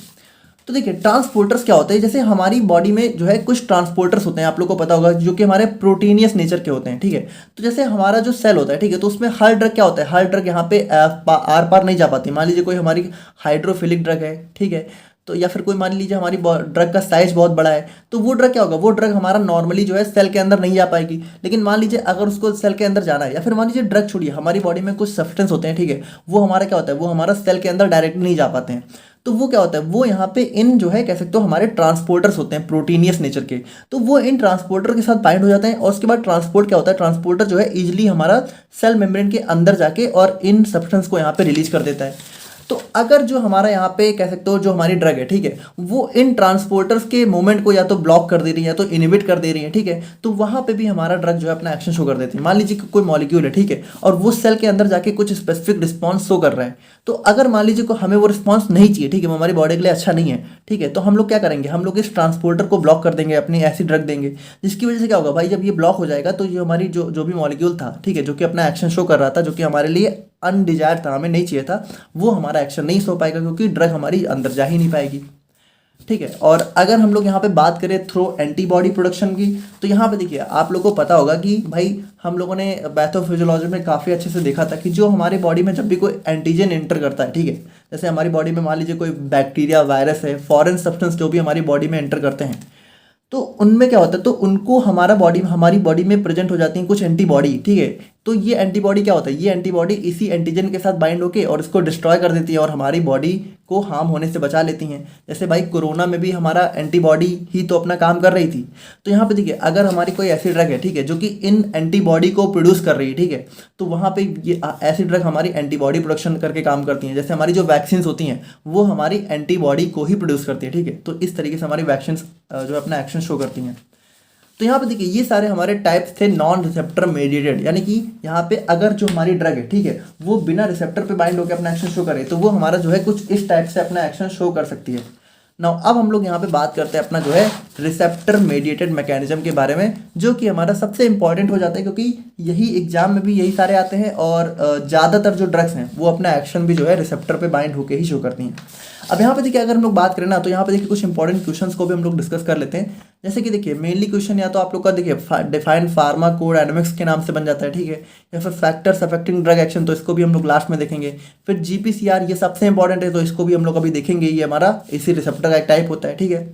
तो देखिए ट्रांसपोर्टर्स क्या होते हैं, जैसे हमारी बॉडी में जो है कुछ ट्रांसपोर्टर्स होते हैं, आप लोग को पता होगा, जो कि हमारे प्रोटीनियस नेचर के होते हैं, ठीक है। तो जैसे हमारा जो सेल होता है, ठीक है, तो उसमें हर ड्रग क्या होता है, हर ड्रग यहाँ पे आर पार नहीं जा पाती। मान लीजिए कोई हमारी हाइड्रोफिलिक ड्रग है, ठीक है, तो या फिर कोई मान लीजिए हमारी ड्रग का साइज बहुत बड़ा है, तो वो ड्रग क्या होगा, वो ड्रग हमारा नॉर्मली जो है सेल के अंदर नहीं जा पाएगी। लेकिन मान लीजिए अगर उसको सेल के अंदर जाना है, या फिर मान लीजिए ड्रग छोड़िए, हमारी बॉडी में कुछ सब्सटेंस होते हैं, ठीक है, वो हमारा क्या होता है, वो हमारा सेल के अंदर डायरेक्ट नहीं जा पाते हैं, तो वो क्या होता है, वो यहाँ पे इन जो है कह सकते हो हमारे ट्रांसपोर्टर्स होते हैं प्रोटीनियस नेचर के, तो वो इन ट्रांसपोर्टर के साथ बाइंड हो जाते हैं। और उसके बाद ट्रांसपोर्ट क्या होता है, ट्रांसपोर्टर जो है इजिली हमारा सेल मेम्ब्रेन के अंदर जाके और इन सब्सटेंस को यहाँ पे रिलीज कर देता है। तो अगर जो हमारा यहाँ पे कह सकते हो जो हमारी ड्रग है, ठीक है, वो इन ट्रांसपोर्टर्स के मूवमेंट को या तो ब्लॉक कर दे रही है या तो इनहिबिट कर दे रही है, ठीक है, तो वहाँ पे भी हमारा ड्रग जो है अपना एक्शन शो कर देती है। मान लीजिए कि कोई मॉलिक्यूल है, ठीक है, और वो सेल के अंदर जाके कुछ स्पेसिफिक रिस्पॉन्स शो कर रहा है, तो अगर मान लीजिए को हमें वो रिस्पॉन्स नहीं चाहिए, ठीक है, वो हमारी बॉडी के लिए अच्छा नहीं है, ठीक है, तो हम लोग क्या करेंगे, हम लोग इस ट्रांसपोर्टर को ब्लॉक कर देंगे, अपनी ऐसी ड्रग देंगे, जिसकी वजह से क्या होगा भाई, जब ये ब्लॉक हो जाएगा तो ये हमारी जो भी मॉलिक्यूल था, ठीक है, जो कि अपना एक्शन शो कर रहा था, जो कि हमारे लिए अनडिजायर्ड था, हमें नहीं चाहिए था, वो हमारा एक्शन नहीं हो पाएगा, क्योंकि ड्रग हमारी अंदर जा ही नहीं पाएगी, ठीक है। और अगर हम लोग यहाँ पे बात करें थ्रो एंटीबॉडी प्रोडक्शन की, तो यहाँ पे देखिए आप लोगों को पता होगा कि भाई हम लोगों ने पैथोफिजियोलॉजी में काफ़ी अच्छे से देखा था कि जो हमारी बॉडी में जब भी कोई एंटीजन एंटर करता है, ठीक है, जैसे हमारी बॉडी में मान लीजिए कोई बैक्टीरिया, वायरस है, फॉरेन सब्सटेंस जो भी हमारी बॉडी में एंटर करते हैं, तो उनमें क्या होता है, तो उनको हमारी बॉडी में प्रेजेंट हो जाती हैं कुछ एंटीबॉडी, ठीक है। तो ये एंटीबॉडी क्या होता है, ये एंटीबॉडी इसी एंटीजन के साथ बाइंड होके और इसको डिस्ट्रॉय कर देती है और हमारी बॉडी को हार्म होने से बचा लेती हैं। जैसे भाई कोरोना में भी हमारा एंटीबॉडी ही तो अपना काम कर रही थी। तो यहाँ पे देखिए, अगर हमारी कोई ऐसी ड्रग है, ठीक है, जो कि इन एंटीबॉडी को प्रोड्यूस कर रही है, ठीक है, तो वहाँ पे ये ऐसी ड्रग हमारी एंटीबॉडी प्रोडक्शन करके काम करती हैं। जैसे हमारी जो वैक्सीन होती हैं वो हमारी एंटीबॉडी को ही प्रोड्यूस करती है, ठीक है। तो इस तरीके से हमारी वैक्सीन जो अपना एक्शन शो करती हैं। तो यहाँ पे देखिए, ये सारे हमारे टाइप्स थे नॉन रिसेप्टर मेडिएटेड, यानी कि यहाँ पे अगर जो हमारी ड्रग है, ठीक है, वो बिना रिसेप्टर पे बाइंड होकर अपना एक्शन शो करे तो वो हमारा जो है कुछ इस टाइप से अपना एक्शन शो कर सकती है। नाउ अब हम लोग यहाँ पे बात करते हैं अपना जो है रिसेप्टर मेडिएटेड मैकेनिज्म के बारे में, जो कि हमारा सबसे इंपॉर्टेंट हो जाता है, क्योंकि यही एग्जाम में भी यही सारे आते हैं और ज़्यादातर जो ड्रग्स हैं वो अपना एक्शन भी जो है रिसेप्टर पे बाइंड होकर ही शो करती हैं। अब यहाँ पे देखिए, अगर हम लोग बात करें ना, तो यहाँ पे देखिए कुछ इंपॉर्टेंट क्वेश्चंस को भी हम लोग डिस्कस कर लेते हैं। जैसे कि देखिए, मेनली क्वेश्चन या तो आप लोग का देखिए डिफाइन फार्माकोडायनामिक्स के नाम से बन जाता है, ठीक है, या फिर फैक्टर्स अफेक्टिंग ड्रग एक्शन, तो इसको भी हम लोग लास्ट में देखेंगे। फिर जीपीसीआर, ये सबसे इंपॉर्टेंट है, तो इसको भी हम लोग अभी देखेंगे, ये हमारा इसी रिसेप्टर का एक टाइप होता है, ठीक है।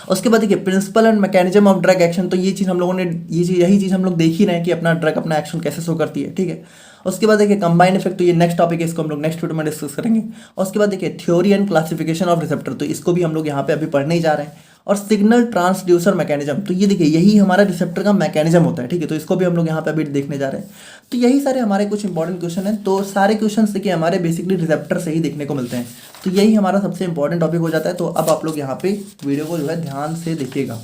उसके बाद देखिए principle and mechanism of drug action, तो ये चीज़ हम लोगों ने यही चीज़ हम लोग देख ही रहे हैं कि अपना ड्रग अपना एक्शन कैसे शो करती है, ठीक है। उसके बाद देखिए कंबाइंड इफेक्ट, तो ये नेक्स्ट टॉपिक है, इसको हम लोग नेक्स्ट वीडियो में डिस्कस करेंगे। और उसके बाद देखिए theory and classification of receptor, तो इसको भी हम लोग यहाँ पे अभी पढ़ने ही जा रहे हैं। और सिग्नल ट्रांसड्यूसर मैकेनिज्म, तो ये देखिए यही हमारा रिसेप्टर का मैकेनिज्म होता है, ठीक है, तो इसको भी हम लोग यहाँ पे अभी देखने जा रहे हैं। तो यही सारे हमारे कुछ इंपॉर्टेंट क्वेश्चन हैं। तो सारे क्वेश्चन देखिए हमारे बेसिकली रिसेप्टर से ही देखने को मिलते हैं, तो यही हमारा सबसे इंपॉर्टेंट टॉपिक हो जाता है। तो अब आप लोग यहाँ पे वीडियो को जो है ध्यान से देखिएगा।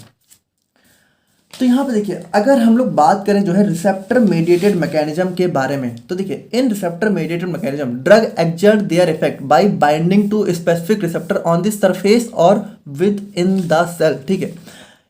तो यहाँ पे देखिए, अगर हम लोग बात करें जो है रिसेप्टर मेडिएटेड मैकेनिज्म के बारे में, तो देखिए in receptor mediated mechanism drug exert their effect by binding to specific receptor on the surface और विद इन द सेल, ठीक है।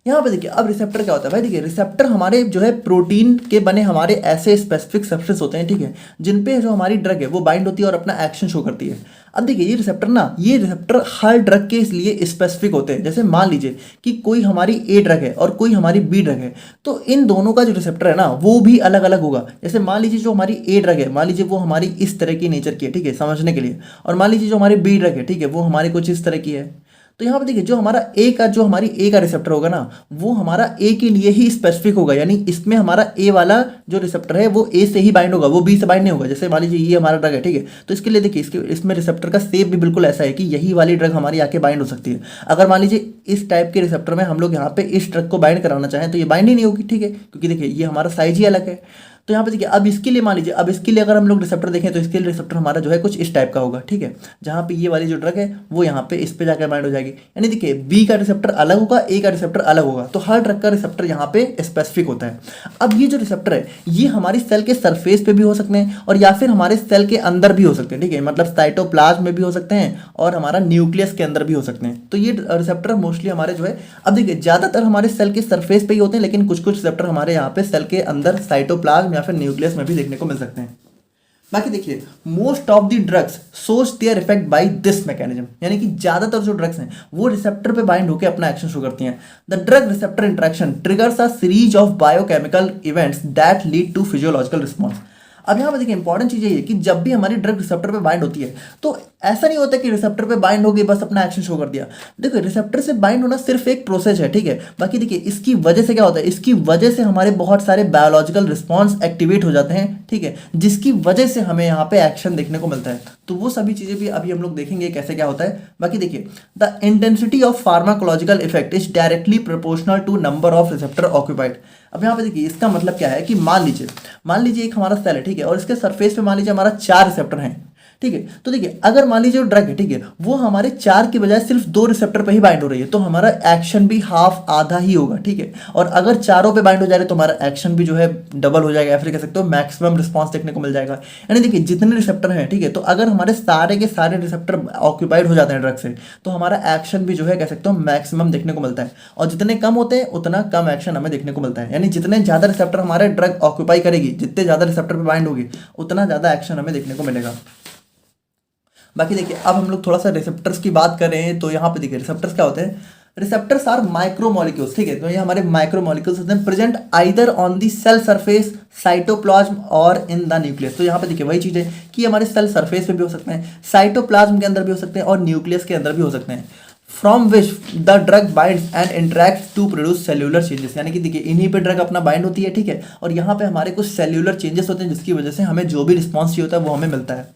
यहाँ पे देखिए, अब रिसेप्टर क्या होता है भाई, देखिए रिसेप्टर हमारे जो है प्रोटीन के बने हमारे ऐसे स्पेसिफिक सब्सटेंस होते हैं, ठीक है, जिन पे जो हमारी ड्रग है वो बाइंड होती है और अपना एक्शन शो करती है। अब देखिए ये रिसेप्टर हर ड्रग के लिए स्पेसिफिक होते हैं। जैसे मान लीजिए कि कोई हमारी ए ड्रग है और कोई हमारी बी ड्रग है, तो इन दोनों का जो रिसेप्टर है ना वो भी अलग अलग होगा। जैसे मान लीजिए जो हमारी ए ड्रग है, मान लीजिए वो हमारी इस तरह की नेचर की है, ठीक है, समझने के लिए, और मान लीजिए जो हमारी बी ड्रग है, ठीक है, वो हमारी कुछ इस तरह की है। तो यहाँ पे देखिए जो हमारी ए का रिसेप्टर होगा ना, वो हमारा ए के लिए ही स्पेसिफिक होगा, यानी इसमें हमारा ए वाला जो रिसेप्टर है वो ए से ही बाइंड होगा, वो बी से बाइंड नहीं होगा। जैसे मान लीजिए ये हमारा ड्रग है, ठीक है, तो इसके लिए देखिए इसमें रिसेप्टर का शेप भी बिल्कुल ऐसा है कि यही वाली ड्रग हमारी आके बाइंड हो सकती है। अगर मान लीजिए इस टाइप के रिसेप्टर में हम लोग यहाँ पे इस ड्रग को बाइंड कराना चाहें तो ये बाइंड ही नहीं होगी, ठीक है, क्योंकि देखिए ये हमारा साइज ही अलग है। तो यहाँ पे देखिए अब इसके लिए मान लीजिए, अब इसके लिए अगर हम लोग रिसेप्टर देखें तो इसके लिए रिसेप्टर हमारा जो है कुछ इस टाइप का होगा, ठीक है, जहाँ पे ये वाली जो ड्रग है वो यहाँ पे इस पे जाकर बाइंड हो जाएगी। यानी देखिए बी का रिसेप्टर अलग होगा, ए का रिसेप्टर अलग होगा, तो हर ड्रग का रिसेप्टर यहाँ पे स्पेसिफिक होता है। अब ये जो रिसेप्टर है ये हमारी सेल के सरफेस पे भी हो सकते हैं और या फिर हमारे सेल के अंदर भी हो सकते हैं, ठीक है, मतलब साइटोप्लाज्म में भी हो सकते हैं और हमारा न्यूक्लियस के अंदर भी हो सकते हैं। तो ये रिसेप्टर मोस्टली हमारे जो है, अब देखिए ज़्यादातर हमारे सेल के सरफेस पे ही होते हैं, लेकिन कुछ कुछ रिसेप्टर हमारे यहाँ पे सेल के अंदर साइटोप्लाज्म या फिर न्यूक्लियस में भी देखने को मिल सकते हैं। बाकी देखिए most of the drugs show their effect by this mechanism, यानी कि ज्यादातर जो ड्रग्स हैं वो रिसेप्टर पे बाइंड होकर अपना एक्शन शो करती हैं। The drug receptor interaction triggers a series of biochemical events that lead to physiological response. अब यहाँ पे देखिए इंपॉर्टेंट चीज़ ये है कि जब भी हमारी ड्रग रिसेप्टर पे बाइंड होती है तो ऐसा नहीं होता कि रिसेप्टर पे बाइंड हो गई बस अपना एक्शन शो कर दिया। देखो रिसेप्टर से बाइंड होना सिर्फ एक प्रोसेस है, ठीक है। बाकी देखिए इसकी वजह से क्या होता है, इसकी वजह से हमारे बहुत सारे बायोलॉजिकल रिस्पॉन्स एक्टिवेट हो जाते हैं, ठीक है, जिसकी वजह से हमें यहाँ पे एक्शन देखने को मिलता है। तो वो सभी चीज़ें भी अभी हम लोग देखेंगे कैसे क्या होता है। बाकी देखिए the intensity of pharmacological effect is directly proportional to number of receptor occupied. अब यहाँ पे देखिए इसका मतलब क्या है कि मान लीजिए एक हमारा सेल है, ठीक है, और इसके सरफेस पे मान लीजिए हमारा 4 रिसेप्टर हैं, ठीक है। तो देखिए अगर मान लीजिए ड्रग है, ठीक है, वो हमारे 4 की बजाय सिर्फ 2 रिसेप्टर पे ही बाइंड हो रही है तो हमारा एक्शन भी हाफ आधा ही होगा, ठीक है। और अगर चारों पे बाइंड हो जा रहे तो हमारा एक्शन भी जो है डबल हो जाएगा, या फिर कह सकते हो मैक्सिमम रिस्पॉन्स देखने को मिल जाएगा। यानी देखिए जितने रिसेप्टर हैं, ठीक है, तो अगर हमारे सारे के सारे रिसेप्टर ऑक्यूपाइड हो जाते हैं ड्रग से तो हमारा एक्शन भी जो है कह सकते हो मैक्सिमम देखने को मिलता है, और जितने कम होते हैं उतना कम एक्शन हमें देखने को मिलता है। यानी जितने ज़्यादा रिसेप्टर हमारे ड्रग ऑक्यूपाई करेगी, जितने ज़्यादा रिसेप्टर पर बाइंड होगी उतना ज़्यादा एक्शन हमें देखने को मिलेगा। बाकी देखिए अब हम लोग थोड़ा सा रिसेप्टर्स की बात कर रहे हैं, तो यहाँ पे देखिए रिसेप्टर्स क्या होते हैं। रिसेप्टर्स आर माइक्रोमोलिक्यूल्स, ठीक है, तो ये हमारे माइक्रोमोलिक्यूल्स होते हैं present either on the cell surface, cytoplasm और इन द न्यूक्लियस। तो यहाँ पे देखिए वही चीज़ है कि हमारे सेल सरफेस पे भी हो सकते हैं, साइटोप्लाज्म के अंदर भी हो सकते हैं और न्यूक्लियस के अंदर भी हो सकते हैं। From which the drug binds and interact to produce cellular changes, यानी कि देखिए इन्हीं पे ड्रग अपना बाइंड होती है, ठीक है, और यहाँ पे हमारे कुछ सेल्यूलर चेंजेस होते हैं जिसकी वजह से हमें जो भी रिस्पॉन्स चाहिए होता है वो हमें मिलता है।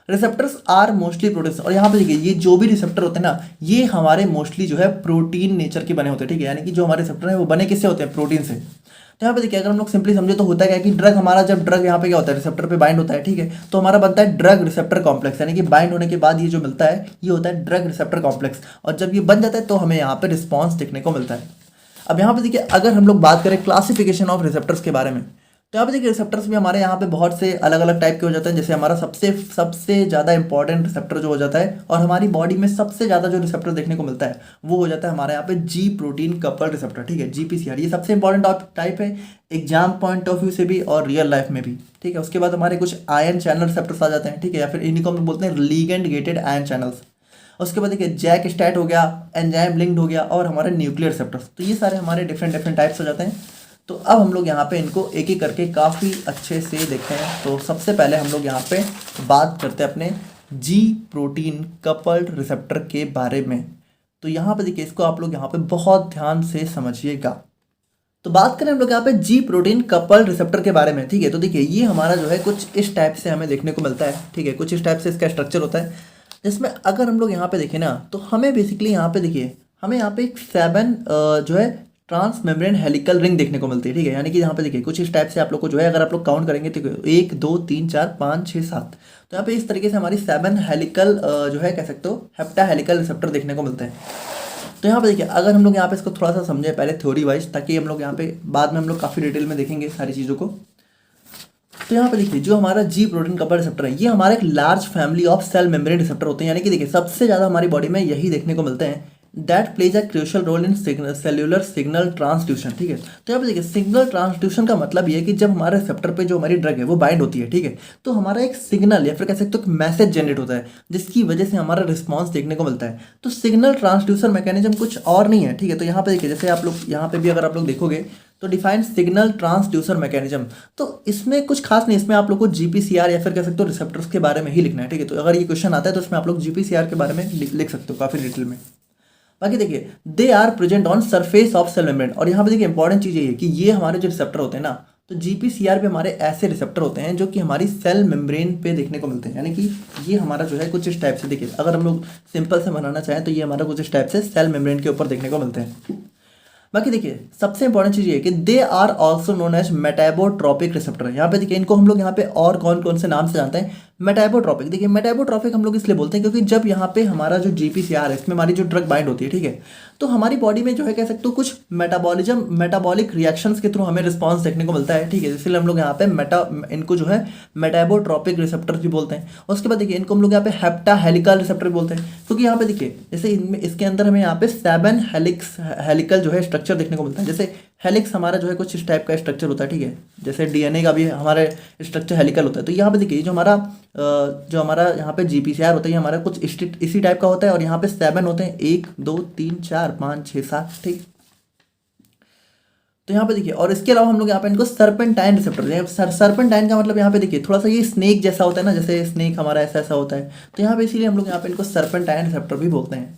रिसेप्टर्स आर मोस्टली प्रोटीन, और यहाँ पे देखिए ये जो भी रिसेप्टर होते हैं ना ये हमारे मोस्टली जो है प्रोटीन नेचर के बने होते हैं, ठीक है, यानी कि जो हमारे रिसेप्टर है वो बने किससे होते हैं, प्रोटीन से। तो यहाँ पे देखिए अगर हम लोग सिंपली समझे तो होता है क्या कि ड्रग हमारा, जब ड्रग यहाँ पे क्या होता है रिसेप्टर पे बाइंड होता है, ठीक है, तो हमारा बनता है ड्रग रिसेप्टर कॉम्प्लेक्स, यानी कि बाइंड होने के बाद ये जो मिलता है ये होता है ड्रग रिसेप्टर कॉम्प्लेक्स, और जब ये बन जाता है तो हमें यहाँ पे रिस्पॉन्स देखने को मिलता है। अब यहाँ पे देखिए अगर हम लोग बात करें क्लासिफिकेशन ऑफ रिसेप्टर्स के बारे में, तो यहाँ पे देखिए रिसेप्टर्स भी हमारे यहाँ पे बहुत से अलग अलग टाइप के हो जाते हैं। जैसे हमारा सबसे ज़्यादा इंपॉर्टेंट रिसेप्टर जो हो जाता है और हमारी बॉडी में सबसे ज़्यादा जो रिसेप्टर देखने को मिलता है वो हो जाता है हमारे यहाँ पे जी प्रोटीन कपल रिसेप्टर, ठीक है, जीपीसीआर। ये सबसे इंपॉर्टेंट टाइप है एग्जाम पॉइंट ऑफ व्यू से भी और रियल लाइफ में भी, ठीक है। उसके बाद हमारे कुछ आयन चैनल रिसेप्टर्स आ जाते हैं, ठीक है, या फिर इन्हीं को हम बोलते हैं लीगेंड गेटेड आयन चैनल्स। उसके बाद देखिए जैक स्टैट हो गया, एंजाइम लिंक्ड हो गया, और हमारे न्यूक्लियर रिसेप्टर्स। तो ये सारे हमारे डिफरेंट टाइप्स हो जाते हैं। तो अब हम लोग यहाँ पे इनको एक एक करके काफ़ी अच्छे से देखते हैं। तो सबसे पहले हम लोग यहाँ पे बात करते हैं अपने जी प्रोटीन कपल्ड रिसेप्टर के बारे में। तो यहाँ पे देखिए इसको आप लोग यहाँ पे बहुत ध्यान से समझिएगा। तो बात करें हम लोग यहाँ पे जी प्रोटीन कपल्ड रिसेप्टर के बारे में, ठीक है। तो देखिए ये हमारा जो है कुछ इस टाइप से हमें देखने को मिलता है, ठीक है, कुछ इस टाइप से इसका स्ट्रक्चर होता है, जिसमें अगर हम लोग यहाँ पे देखें ना तो हमें बेसिकली यहाँ पे देखिए हमें यहाँ पे एक 7 जो है ट्रांस मेम्ब्रेन हेलिकल रिंग देखने को मिलती है, ठीक है, यानी कि यहाँ पे देखिए कुछ इस टाइप से आप लोग को जो है अगर आप लोग काउंट करेंगे तो 1 2 3 4 5 6 7, तो यहाँ पे इस तरीके से हमारी 7 हेलिकल जो है कह सकते हो हेप्टा हेलिकल रिसेप्टर देखने को मिलते हैं। तो यहाँ पे देखिए अगर हम लोग यहाँ पे इसको थोड़ा सा समझे पहले थ्योरी वाइज, ताकि हम लोग यहाँ पे बाद में हम लोग काफ़ी डिटेल में देखेंगे सारी चीज़ों को। तो यहाँ पे देखिए जो हमारा जी प्रोटीन कपल रिसेप्टर है ये हमारा एक large family of cell membrane receptor होते हैं, यानी कि देखिए सबसे ज़्यादा हमारी बॉडी में यही देखने को मिलते हैं। That plays a crucial role in cellular signal transduction, ठीक है। तो यहाँ पे देखिए सिग्नल ट्रांसड्यूशन का मतलब ये है कि जब हमारे रिसेप्टर पे जो हमारी ड्रग है वो बाइंड होती है, ठीक है, तो हमारा एक सिग्नल या फिर कह सकते हो एक मैसेज जनरेट होता है जिसकी वजह से हमारा रिस्पॉन्स देखने को मिलता है। तो सिग्नल ट्रांसड्यूसर मैकेनिज्म कुछ और नहीं है, ठीक है। तो यहाँ पे देखिए जैसे आप लोग यहाँ पे भी अगर आप लोग देखोगे तो डिफाइन सिग्नल ट्रांसड्यूसर मैकेनिज्म, तो इसमें कुछ खास नहीं, इसमें आप लोग को जीपीसीआर या फिर कह सकते हो रिसेप्टर्स के बारे में ही लिखना है, ठीक है। तो अगर ये क्वेश्चन आता है तो इसमें आप लोग जीपीसीआर के बारे में लिख सकते हो काफ़ी डिटेल में। बाकी देखिए they are present on surface of cell membrane, और यहाँ पे देखिए इंपॉर्टेंट चीज़ ये है कि ये हमारे जो रिसेप्टर होते हैं ना, तो जीपीसीआर पे हमारे ऐसे रिसेप्टर होते हैं जो कि हमारी सेल मेम्ब्रेन पे देखने को मिलते हैं, यानी कि ये हमारा जो है कुछ इस टाइप से देखिए अगर हम लोग सिंपल से बनाना चाहें तो ये हमारा कुछ इस टाइप से सेल मेम्ब्रेन के ऊपर देखने को मिलते हैं। बाकी देखिए सबसे इंपॉर्टेंट चीज़ ये है कि they are also known as metabotropic receptor. यहाँ पे देखिए इनको हम लोग यहाँ पे और कौन कौन से नाम से जानते हैं, मेटाबोट्रोपिक। देखिए मेटाबोट्रोपिक हम लोग इसलिए बोलते हैं क्योंकि जब यहाँ पे हमारा जो जीपीसीआर है इसमें हमारी जो ड्रग बाइंड होती है, ठीक है, तो हमारी बॉडी में जो है कह सकते हो कुछ मेटाबॉलिक रिएक्शंस के थ्रू हमें रिस्पॉन्स देखने को मिलता है, ठीक है, इसलिए हम लोग यहाँ पे इनको जो है मेटाबोट्रोपिक रिसेप्टर भी बोलते हैं। उसके बाद देखिए इनको हम लोग यहाँ पे हेप्टा हेलिकल रिसेप्टर बोलते हैं, क्योंकि यहाँ पे देखिए जैसे इनमें इसके अंदर हमें यहाँ पे 7 हेलिकल जो है स्ट्रक्चर देखने को मिलता है। जैसे हेलिक्स हमारा जो है कुछ इस टाइप का स्ट्रक्चर होता है, ठीक है, जैसे डीएनए का भी हमारे स्ट्रक्चर हेलिकल होता है। तो यहाँ पे देखिए जो हमारा यहाँ पे जीपीसीआर होता है ये हमारा कुछ इसी टाइप का होता है, और यहाँ पे 7 होते हैं, 1 2 3 4 5 6 7, ठीक। तो यहाँ पे देखिए और इसके अलावा हम लोग यहाँ पे इनको सर्पेंटाइन रिसेप्टर, सर्पेंटाइन का मतलब यहाँ पे देखिए थोड़ा सा ये स्नेक जैसा होता है ना, जैसे स्नेक हमारा ऐसा ऐसा होता है, तो यहाँ पे इसीलिए हम लोग यहाँ पे इनको सर्पेंटाइन रिसेप्टर भी बोलते हैं।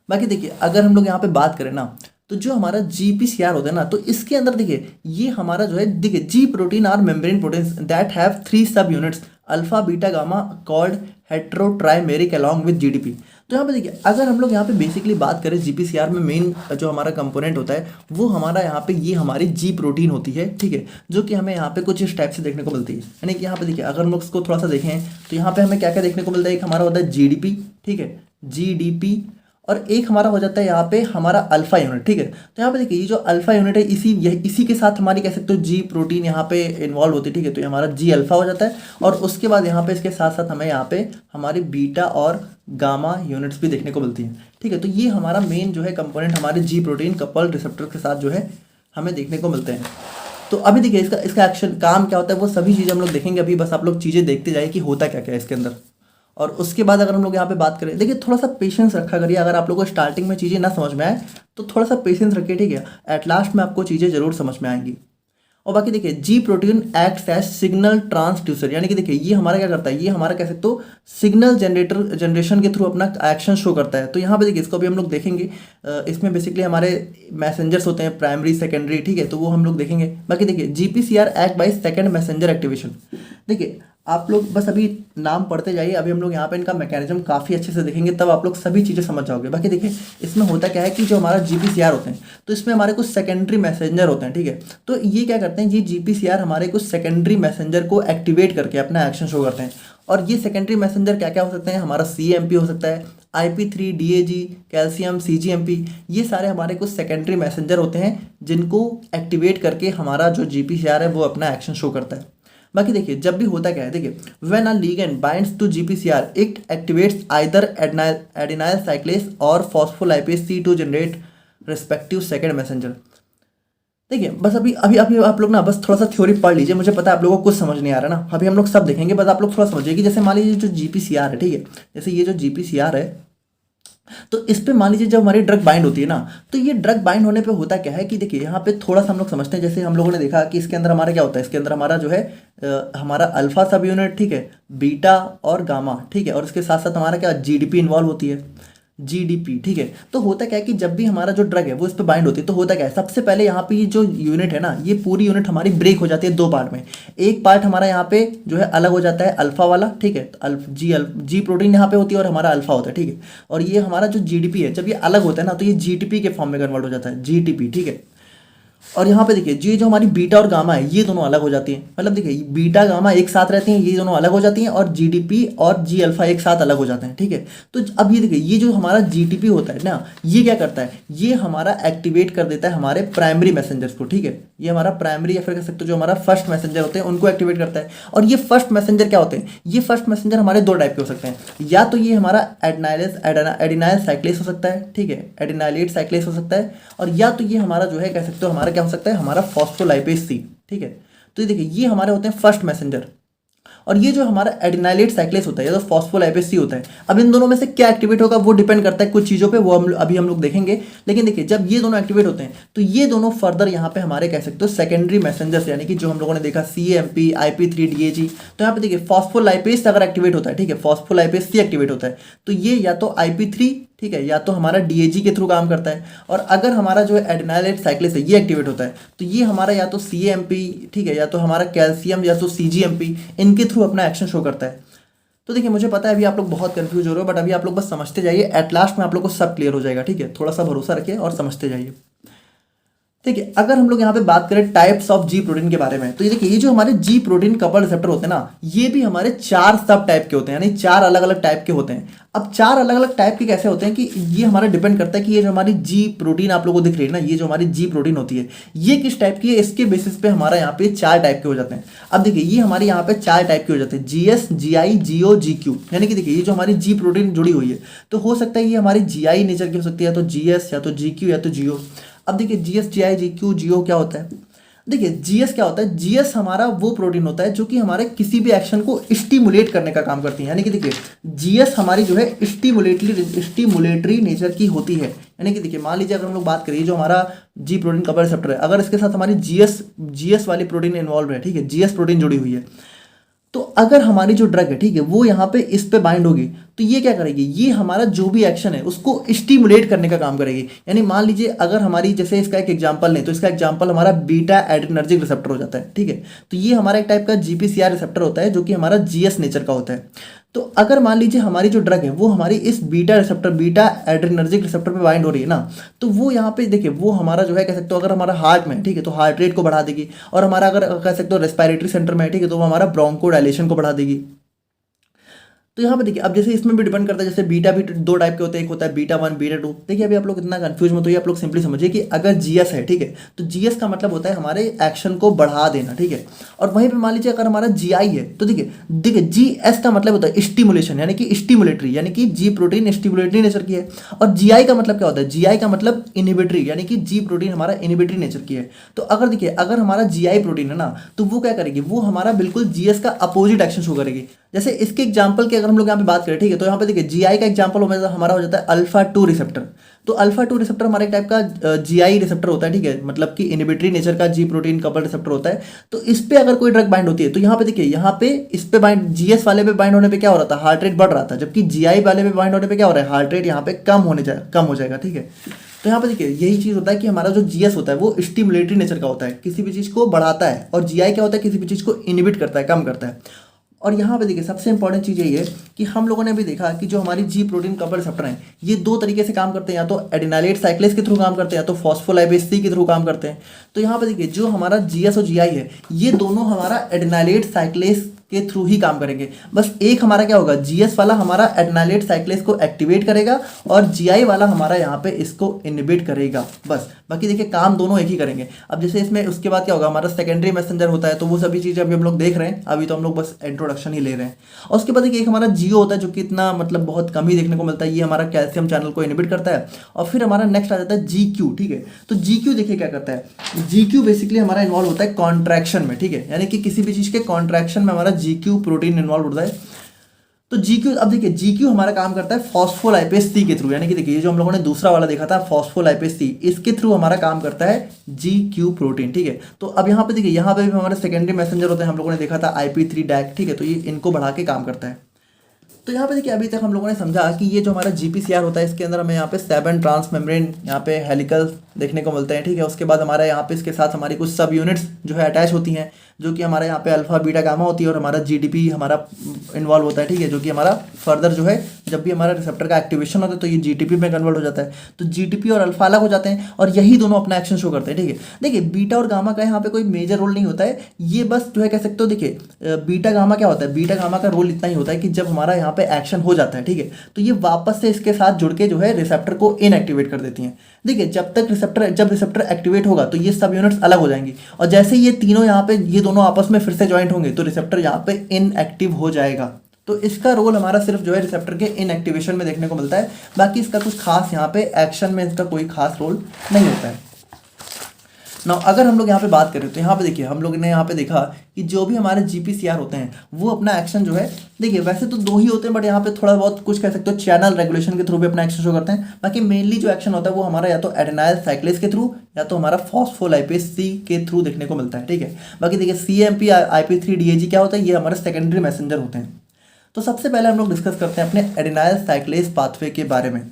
बाकी देखिए अगर हम लोग यहाँ पे बात करें ना तो जो हमारा जीपीसीआर होता है ना, तो इसके अंदर देखिए ये हमारा जो है देखिए G protein are membrane proteins that have 3 subunits alpha beta gamma called heterotrimeric along with GDP. तो यहाँ पे देखिए अगर हम लोग यहाँ पे बेसिकली बात करें जीपीसीआर में मेन जो हमारा कंपोनेंट होता है वो हमारा यहाँ पे ये हमारी जी प्रोटीन होती है, ठीक है, जो कि हमें यहाँ पे कुछ इस टाइप से देखने को मिलती है। यानी कि यहाँ पे देखिए अगर हम लोग इसको थोड़ा सा देखें तो यहाँ पे हमें क्या क्या देखने को मिलता है, एक हमारा होता है जीडीपी, ठीक है, जीडीपी, और एक हमारा हो जाता है यहाँ पे हमारा अल्फा यूनिट, ठीक है। तो यहाँ पे देखिए ये जो अल्फा यूनिट है इसी के साथ हमारी कह सकते हो जी प्रोटीन यहाँ पे इन्वॉल्व होती है, ठीक है। तो ये हमारा जी अल्फा हो जाता है, और उसके बाद यहाँ पे इसके साथ साथ हमें यहाँ पे हमारी बीटा और गामा यूनिट्स भी देखने को मिलती हैं, ठीक है। तो ये हमारा मेन जो है कंपोनेंट हमारे जी प्रोटीन कपल्ड रिसेप्टर के साथ जो है हमें देखने को मिलते हैं। तो अभी देखिए इसका एक्शन काम क्या होता है वो सभी चीज़ें हम लोग देखेंगे, अभी बस आप लोग चीज़ें देखते जाइए कि होता क्या क्या है इसके अंदर। और उसके बाद अगर हम लोग यहाँ पे बात करें, देखिए थोड़ा सा पेशेंस रखा करिए, अगर आप लोगों को स्टार्टिंग में चीज़ें ना समझ में आए तो थोड़ा सा पेशेंस रखिए, ठीक है, एट लास्ट में आपको चीज़ें ज़रूर समझ में आएंगी। और बाकी देखिए G protein acts as signal transducer, यानी कि देखिए ये हमारा क्या करता है, ये हमारा कह सकते हो सिग्नल जनरेशन के थ्रू अपना एक्शन शो करता है। तो यहाँ पे देखिए इसको भी हम लोग देखेंगे, इसमें बेसिकली हमारे मैसेंजर्स होते हैं प्राइमरी सेकेंडरी, ठीक है, तो वो हम लोग देखेंगे। बाकी देखिए GPCR act by second messenger activation. देखिए आप लोग बस अभी नाम पढ़ते जाइए, अभी हम लोग यहाँ पे इनका मैकेनिज्म काफ़ी अच्छे से देखेंगे, तब आप लोग सभी चीज़ें समझ जाओगे। बाकी देखिए इसमें होता क्या है कि जो हमारा जीपीसीआर होते हैं तो इसमें हमारे कुछ सेकेंडरी मैसेंजर होते हैं, ठीक है। तो ये क्या करते हैं, ये जीपीसीआर हमारे कुछ सेकेंडरी मैसेंजर को एक्टिवेट करके अपना एक्शन शो करते हैं। और ये सेकेंडरी मैसेंजर क्या क्या हो सकते हैं, हमारा सीएमपी हो सकता है, IP3, डीएजी, कैल्शियम, सीजीएमपी, ये सारे हमारे कुछ सेकेंडरी मैसेंजर होते हैं जिनको एक्टिवेट करके हमारा जो जीपीसीआर है वो अपना एक्शन शो करता है। बाकी देखिए जब भी होता क्या है, देखिए when a ligand binds to GPCR it activates either adenylyl cyclase और phospholipase C to generate respective second messenger. देखिए बस अभी अभी अभी आप लोग ना बस थोड़ा सा थ्योरी पढ़ लीजिए, मुझे पता है आप लोगों को कुछ समझ नहीं आ रहा ना, अभी हम लोग सब देखेंगे, बस आप लोग थोड़ा समझिए कि जैसे मान लीजिए जो जीपीसीआर है, ठीक है, जैसे ये जो जीपीसीआर है तो इस पे मान लीजिए जब हमारी ड्रग बाइंड होती है ना, तो ये ड्रग बाइंड होने पे होता क्या है कि देखिए यहाँ पे थोड़ा सा हम लोग समझते हैं। जैसे हम लोगों ने देखा कि इसके अंदर हमारा क्या होता है, इसके अंदर हमारा जो है हमारा अल्फा सब यूनिट, ठीक है, बीटा और गामा, ठीक है, और इसके साथ साथ हमारा क्या जीडीपी इन्वॉल्व होती है, जीडीपी, ठीक है। तो होता क्या है कि जब भी हमारा जो ड्रग है वो इस पर बाइंड होती है तो होता क्या है, सबसे पहले यहाँ पे ये जो यूनिट है ना, ये पूरी यूनिट हमारी ब्रेक हो जाती है दो पार्ट में। एक पार्ट हमारा यहाँ पे जो है अलग हो जाता है अल्फा वाला, ठीक है, जी प्रोटीन यहाँ पे होती है और हमारा अल्फा होता है, ठीक है। और ये हमारा जो जीडीपी है जब ये अलग होता है ना तो ये जीटीपी के फॉर्म में कन्वर्ट हो जाता है, जीटीपी, ठीक है। और यहाँ पे देखिए ये जो हमारी बीटा और गामा है ये दोनों अलग हो जाती हैं, मतलब देखिए बीटा गामा एक साथ रहती हैं, ये दोनों अलग हो जाती हैं, और जीडीपी और जी अल्फा एक साथ अलग हो जाते हैं, ठीक है। तो अब ये देखिए ये जो हमारा जीटीपी होता है ना, ये क्या करता है, ये हमारा एक्टिवेट कर देता है हमारे प्राइमरी मैसेंजर्स को, ठीक है। ये हमारा प्राइमरी या फिर कह सकते हो जो हमारा फर्स्ट मैसेंजर होते हैं उनको एक्टिवेट करता है। और ये फर्स्ट मैसेंजर क्या होते हैं, ये फर्स्ट मैसेंजर हमारे दो टाइप के हो सकते हैं, या तो ये हमारा एडिनाइल साइक्लेस हो सकता है, ठीक है, एडिनाइलेट साइक्लेस हो सकता है, और या तो ये हमारा जो है कह सकते हो हमारा क्या हो सकता है, हमारा फॉस्फोलाइपेज C, ठीक है। तो ये देखिए ये हमारे होते हैं फर्स्ट मैसेंजर, और ये जो हमारा एडिनाइलेट साइक्लेस होता है या तो फॉस्फोलाइपेज C होता है। अब इन दोनों में से क्या एक्टिवेट होगा वो डिपेंड करता है कुछ चीज़ों पे, वो अभी हम लोग देखेंगे। लेकिन देखिए जब ये दोनों एक्टिवेट होते हैं तो ये दोनों फर्दर यहाँ पे हमारे कह सकते हो सेकेंडरी मैसेंजर्स, यानी कि जो हम लोगों ने देखा CMP, IP3, DAG, तो यहाँ पे देखिए फॉस्फोलाइपेज अगर एक्टिवेट होता है, ठीक है, फॉस्फोलाइपेज C एक्टिवेट होता है तो ये या तो IP3, ठीक है, या तो हमारा DAG के थ्रू काम करता है। और अगर हमारा जो एडिनाइलेट साइक्लेस है ये एक्टिवेट होता है तो ये हमारा या तो CMP, ठीक है, या तो हमारा कैल्शियम या तो CGMP, इनके थ्रू अपना एक्शन शो करता है। तो देखिए मुझे पता है अभी आप लोग बहुत कंफ्यूज हो रहे हो, बट अभी आप लोग बस समझते जाइए, एट लास्ट में आप लोग को सब क्लियर हो जाएगा, ठीक है। थोड़ा सा भरोसा रखिए और समझते जाइए। देखिए अगर हम लोग यहाँ पे बात करें टाइप्स ऑफ जी प्रोटीन के बारे में, तो ये देखिए ये जो हमारे जी प्रोटीन कपल रिसेप्टर होते हैं ना, ये भी हमारे 4 सब टाइप के होते हैं, यानी 4 अलग अलग टाइप के होते हैं। अब 4 अलग अलग टाइप के कैसे होते हैं कि ये हमारा डिपेंड करता है कि ये जो हमारी जी प्रोटीन आप लोगों को दिख रही है ना, ये जो हमारी जी प्रोटीन होती है ये किस टाइप की है, इसके बेसिस पे हमारा यहाँ पे 4 टाइप के हो जाते हैं। अब देखिए ये हमारे यहाँ पे 4 टाइप के हो जाते हैं, GS, GI, GO, GQ, यानी कि देखिए ये जो हमारी जी प्रोटीन जुड़ी हुई है तो हो सकता है ये हमारी GI नेचर की हो सकती है, या तो GS या तो GQ या तो GO। अब देखिए GS, GI, GQ, GO क्या होता है, देखिए GS क्या होता है, GS हमारा वो प्रोटीन होता है जो कि हमारे किसी भी एक्शन को स्टिमुलेट करने का काम करती है, यानी कि देखिए GS हमारी जो है स्टिमुलेटरी नेचर की होती है। यानी कि देखिए मान लीजिए अगर हम लोग बात करिए जो हमारा जी प्रोटीन कपल रिसेप्टर है, अगर इसके साथ हमारी GS वाली प्रोटीन इन्वॉल्व है, ठीक है, GS प्रोटीन जुड़ी हुई है, तो अगर हमारी जो ड्रग है, ठीक है, वो यहाँ पे इस पे बाइंड होगी तो ये क्या करेगी, ये हमारा जो भी एक्शन है उसको स्टिमुलेट करने का काम करेगी। यानी मान लीजिए अगर हमारी जैसे इसका एक एग्जांपल लें तो इसका एग्जांपल हमारा बीटा एड्रेनर्जिक रिसेप्टर हो जाता है, ठीक है। तो ये हमारा एक टाइप का GPCR रिसेप्टर होता है जो कि हमारा GS नेचर का होता है। तो अगर मान लीजिए हमारी जो ड्रग है वो हमारी इस बीटा एड्रेनर्जिक रिसेप्टर पे बाइंड हो रही है ना, तो वो यहाँ पे देखिए वो हमारा जो है कह सकते हो अगर हमारा हार्ट में, ठीक है, तो हार्ट रेट को बढ़ा देगी, और हमारा अगर कह सकते हो रेस्पिरेटरी सेंटर में, ठीक है, तो वो हमारा ब्रोंको डायलेशन को बढ़ा देगी। तो यहाँ पे देखिए अब जैसे इसमें भी डिपेंड करता है, जैसे बीटा भी 2 टाइप के होते हैं, एक होता है बीटा 1, बीटा 2। देखिए अभी आप लोग इतना कंफ्यूज मत होइए, आप लोग सिंपली समझिए कि अगर GS है, ठीक है, तो GS का मतलब होता है हमारे एक्शन को बढ़ा देना, ठीक है। और वहीं पे मान लीजिए अगर हमारा GI है तो देखिए GS का मतलब होता है स्टिमुलेशन, यानी कि स्टिमुलेटरी, यानी कि जी प्रोटीन स्टिमुलेटरी नेचर की है। और GI का मतलब क्या होता है, GI का मतलब इनिबिटरी, यानी कि जी प्रोटीन हमारा इनिबिटरी नेचर की है। तो अगर देखिए अगर हमारा GI प्रोटीन है ना तो वो क्या करेगी, वो हमारा बिल्कुल GS का अपोजिट एक्शन शो करेगी। जैसे इसके एग्जांपल की अगर हम लोग यहाँ पे बात करें, ठीक है, तो यहाँ पे देखिए जीआई का एग्जांपल हमारा हो जाता है अल्फा 2 रिसेप्टर। तो अल्फा 2 रिसेप्टर हमारे एक टाइप का जीआई रिसेप्टर होता है, ठीक है, मतलब कि इनहिबिटरी नेचर का जी प्रोटीन कपल रिसेप्टर होता है। तो इस पे अगर कोई ड्रग बाइंड होती है तो यहाँ पे देखिए, यहाँ पे इस पे बाइंड, जीएस वाले पे बाइंड होने पे क्या हो रहा था, हार्ट रेट बढ़ रहा था, जबकि जीआई वाले पे बाइंड होने पे क्या हो रहा है, हार्ट रेट यहाँ पे कम हो जाएगा, ठीक है। तो यहाँ पे देखिए यही चीज़ होता है कि हमारा जो जीएस होता है वो स्टिमुलेटरी नेचर का होता है, किसी भी चीज़ को बढ़ाता है, और जीआई क्या होता है, किसी भी चीज़ को इनहिबिट करता है, कम करता है। और यहाँ पे देखिए सबसे इंपॉर्टेंट चीज़ यही है कि हम लोगों ने भी देखा कि जो हमारी जी प्रोटीन कपल रिसेप्टर हैं ये दो तरीके से काम करते हैं, या तो एडिनाइलेट साइक्लेस के थ्रू काम करते हैं, या तो फॉस्फोलाइपेज सी के थ्रू काम करते हैं। तो यहाँ पे देखिए जो हमारा जीएस और जीआई है ये दोनों हमारा एडिनाइलेट साइक्लेस के थ्रू ही काम करेंगे। बस एक हमारा क्या होगा, जीएस वाला हमारा एडिनाइलेट साइक्लेस को एक्टिवेट करेगा और जीआई वाला हमारा यहाँ पे इसको इनहिबिट करेगा, बस। बाकी देखिए काम दोनों एक ही करेंगे। अब जैसे इसमें उसके बाद क्या होगा, हमारा सेकेंडरी मैसेंजर होता है, तो वो सभी चीज़ें अभी हम लोग देख रहे हैं, अभी तो हम लोग बस इंट्रोडक्शन ही ले रहे हैं। और उसके बाद देखिए एक हमारा जियो होता है जो कि इतना मतलब बहुत कम ही देखने को मिलता है, ये हमारा कैल्शियम चैनल को इनहिबिट करता है। और फिर हमारा नेक्स्ट आ जाता है जी क्यू, ठीक है। तो जी क्यू देखिए क्या करता है, जी क्यू बेसिकली हमारा इन्वॉल्व होता है कॉन्ट्रैक्शन में, ठीक है, यानी कि किसी भी चीज़ के कॉन्ट्रैक्शन में हमारा जी क्यू प्रोटीन इन्वॉल्व होता है। तो जीक्यू, अब देखिए जीक्यू हमारा काम करता है फॉस्फोलाइपेज सी के थ्रू, यानी कि देखिए ये जो हम लोगों ने दूसरा वाला देखा था फॉस्फोलाइपेज सी, इसके थ्रू हमारा काम करता है जीक्यू प्रोटीन, ठीक है। तो अब यहाँ पे देखिए यहाँ पे भी हमारे सेकेंडरी मैसेंजर होते हैं, हम लोगों ने देखा था IP3 डैक, ठीक है, तो ये इनको बढ़ा के काम करता है। तो यहाँ पे देखिए अभी तक हम लोगों ने समझा कि ये जो हमारा GPCR होता है इसके अंदर हमें यहाँ पे 7 ट्रांस मेम्ब्रेन यहाँ पे हेलिकल देखने को मिलते हैं, ठीक है। उसके बाद हमारा यहाँ पे इसके साथ हमारी कुछ सब यूनिट्स जो है अटैच होती हैं, जो कि हमारे यहाँ पे अल्फा बीटा गामा होती है, और हमारा GDP हमारा इन्वॉल्व होता है, ठीक है, जो कि हमारा फर्दर जो है जब भी हमारा रिसेप्टर का एक्टिवेशन होता है तो ये GTP में कन्वर्ट हो जाता है। तो GTP और अल्फा अलग हो जाते हैं और यही दोनों अपना एक्शन शो करते हैं, ठीक है। देखिए बीटा और गामा का यहाँ पे कोई मेजर रोल नहीं होता है, ये बस जो है कह सकते हो, देखिए बीटा गामा क्या होता है, बीटा गामा का रोल इतना ही होता है कि जब हमारा यहाँ पे एक्शन हो जाता है, ठीक है, तो ये वापस से इसके साथ जुड़ के जो है रिसेप्टर को इनएक्टिवेट कर देती हैं। देखिए जब रिसेप्टर एक्टिवेट होगा तो ये सब यूनिट्स अलग हो जाएंगी, और जैसे ये तीनों यहाँ पे ये दोनों आपस में फिर से ज्वाइंट होंगे तो रिसेप्टर यहाँ पे इनएक्टिव हो जाएगा। तो इसका रोल हमारा सिर्फ जो है रिसेप्टर के इनएक्टिवेशन में देखने को मिलता है, बाकी इसका कुछ खास यहाँ पे एक्शन में इसका कोई खास रोल नहीं होता है ना। अगर हम लोग यहाँ पे बात करें तो यहाँ पे देखिए हम लोग ने यहाँ पे देखा कि जो भी हमारे GPCR होते हैं वो अपना एक्शन जो है, देखिए वैसे तो दो ही होते हैं, बट यहाँ पे थोड़ा बहुत कुछ कह सकते हो चैनल रेगुलेशन के थ्रू भी अपना एक्शन शो करते हैं। बाकी मेनली जो एक्शन होता है वो हमारा या तो एडेनाइल साइक्लेस के थ्रू या तो हमारा फॉस्फोलाइपेज सी के थ्रू देखने को मिलता है, ठीक है। बाकी देखिए CMP IP3 DAG क्या होता है, ये हमारे सेकेंडरी मैसेंजर होते हैं। तो सबसे पहले हम लोग डिस्कस करते हैं अपने एडेनाइल साइक्लेस पाथवे के बारे में।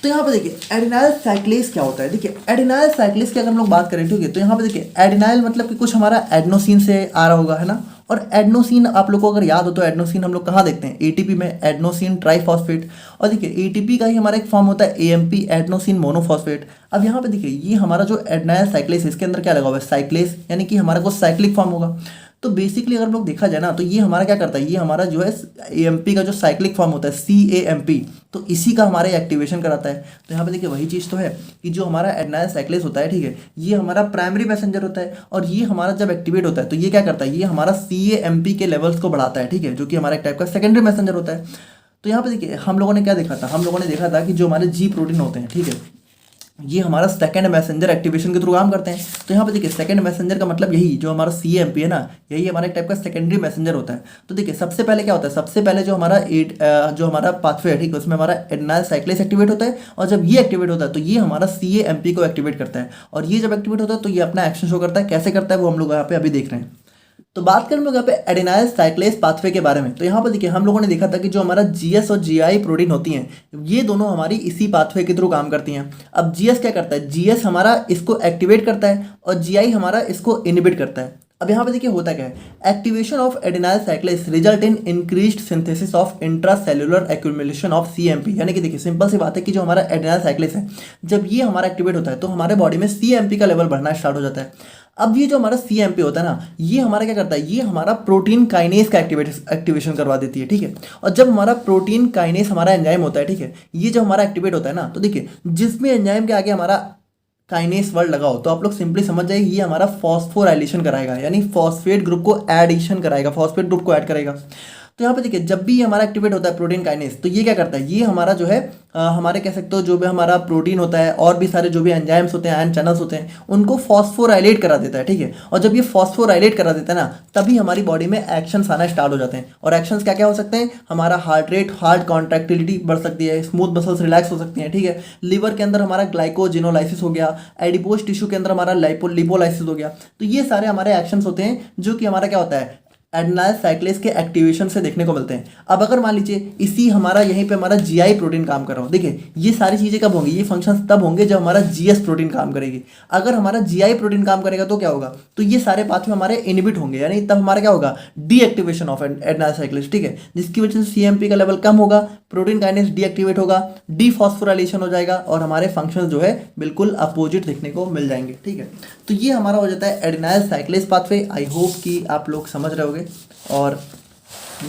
तो यहाँ पे देखिए एडिनाइल साइक्लेस क्या होता है, देखिए एडिनाइल साइक्लेस की अगर हम लोग बात करें, ठीक है, तो यहाँ पे देखिए एडिनाइल मतलब कि कुछ हमारा एडनोसिन से आ रहा होगा, है ना। और एडनोसिन आप लोग को अगर याद हो तो एडनोसिन हम लोग कहाँ देखते हैं, ATP में, एडनोसिन ट्राइफॉस्फेट। और देखिए ATP का ही हमारा एक फॉर्म होता है AMP, एडनोसिन मोनोफॉस्फेट। अब यहाँ पे देखिए ये हमारा जो एडिनाइल साइक्लेस इसके अंदर क्या लगा हुआ है, साइक्लेस, यानी कि हमारा कुछ साइक्लिक फॉर्म होगा। तो बेसिकली अगर हम लोग देखा जाए ना तो ये हमारा क्या करता है, ये हमारा जो है AMP का जो साइक्लिक फॉर्म होता है CAMP, तो इसी का हमारे एक्टिवेशन कराता है। तो यहाँ पे देखिए वही चीज़ तो है कि जो हमारा एडिनाइल साइक्लेस होता है, ठीक है, ये हमारा प्राइमरी मैसेंजर होता है, और ये हमारा जब एक्टिवेट होता है तो ये क्या करता है, ये हमारा CAMP के लेवल्स को बढ़ाता है, ठीक है, जो कि हमारा एक टाइप का सेकेंडरी मैसेंजर होता है। तो यहाँ पे देखिए हम लोगों ने क्या देखा था, हम लोगों ने देखा था कि जो हमारे जी प्रोटीन होते हैं, ठीक है, ये हमारा सेकंड मैसेंजर एक्टिवेशन के थ्रू काम करते हैं। तो यहाँ पे देखिए सेकंड मैसेंजर का मतलब यही जो हमारा CAMP है ना, यही हमारा एक टाइप का सेकेंडरी मैसेंजर होता है। तो देखिए सबसे पहले क्या होता है, सबसे पहले जो हमारा पाथवे है, ठीक है, उसमें हमारा एडिनाइल साइक्लेस एक्टिवेट होता है, और जब ये एक्टिवेट होता है तो ये हमारा CAMP को एक्टिवेट करता है, और ये जब एक्टिवेट होता है तो ये अपना एक्शन शो करता है। कैसे करता है वो हम लोग यहाँ पे अभी देख रहे हैं। तो बात करें हम लोग यहाँ पे एडिनाइल साइक्लेस पाथवे के बारे में, तो यहाँ पर देखिए हम लोगों ने देखा था कि जो हमारा GS और GI प्रोटीन होती हैं ये दोनों हमारी इसी पाथवे के थ्रू काम करती हैं। अब GS क्या करता है, GS हमारा इसको एक्टिवेट करता है और GI हमारा इसको इनहिबिट करता है। अब यहाँ पे देखिए होता क्या है, activation of adenylyl cyclase result in increased synthesis of intracellular accumulation of CMP, यानी कि देखिए सिंपल सी बात है कि जो हमारा एडिनाइल साइक्लेस है जब ये हमारा एक्टिवेट होता है तो हमारे बॉडी में CMP का लेवल बढ़ना स्टार्ट हो जाता है। अब ये जो हमारा CMP होता है ना, ये हमारा क्या करता है, ये हमारा प्रोटीन काइनेस का एक्टिवेशन करवा देती है, ठीक है। और जब हमारा प्रोटीन काइनेस हमारा एंजाइम होता है, ठीक है, ये जब हमारा एक्टिवेट होता है ना, तो देखिए जिसमें एंजाइम के आगे हमारा काइनेस वर्ड लगा हो तो आप लोग सिंपली समझ जाइए ये हमारा फॉस्फोराइलेशन कराएगा, यानी फॉस्फेट ग्रुप को एडिशन कराएगा, फॉस्फेट ग्रुप को ऐड करेगा। तो यहाँ पे देखिए जब भी ये हमारा एक्टिवेट होता है प्रोटीन काइनेज, तो ये क्या करता है, ये हमारा जो है हमारे कह सकते हो जो भी हमारा प्रोटीन होता है और भी सारे जो भी एंजाइम्स होते हैं, आयन चैनल्स होते हैं, उनको फॉस्फोराइलेट करा देता है, ठीक है। और जब ये फॉस्फोराइलेट करा देता है ना, तभी हमारी बॉडी में एक्शंस आना स्टार्ट हो जाते हैं। और एक्शंस क्या क्या हो सकते हैं, हमारा हार्ट रेट, हार्ट कॉन्ट्रैक्टिलिटी बढ़ सकती है, स्मूथ मसल्स रिलैक्स हो सकती हैं, ठीक है। लिवर के अंदर हमारा ग्लाइकोजिनोलाइसिस हो गया, एडिपोज टिश्यू के अंदर हमारा लिपोलाइसिस हो गया। तो ये सारे हमारे एक्शंस होते हैं जो कि हमारा क्या होता है, एडेनाइल साइक्लेज के एक्टिवेशन से देखने को मिलते हैं। अब अगर मान लीजिए इसी हमारा यहीं पे हमारा जीआई प्रोटीन काम कर रहा हो, देखिए ये सारी चीज़ें कब होंगी, ये फंक्शंस तब होंगे जब हमारा जीएस प्रोटीन काम करेगी। अगर हमारा जीआई प्रोटीन काम करेगा तो क्या होगा, तो ये सारे पाथवे हमारे इनहिबिट होंगे, यानी तब हमारा क्या होगा, डीएक्टिवेशन ऑफ एडेनाइल साइक्लेज, ठीक है। जिसकी वजह से सीएमपी का लेवल कम होगा, प्रोटीन काइनेज डीएक्टिवेट होगा, डीफॉस्फोराइलेशन हो जाएगा और हमारे फंक्शंस जो है बिल्कुल अपोजिट देखने को मिल जाएंगे, ठीक है। तो ये हमारा हो जाता है एडेनाइल साइक्लेज पाथवे। आई होप कि आप लोग समझ रहे होंगे। और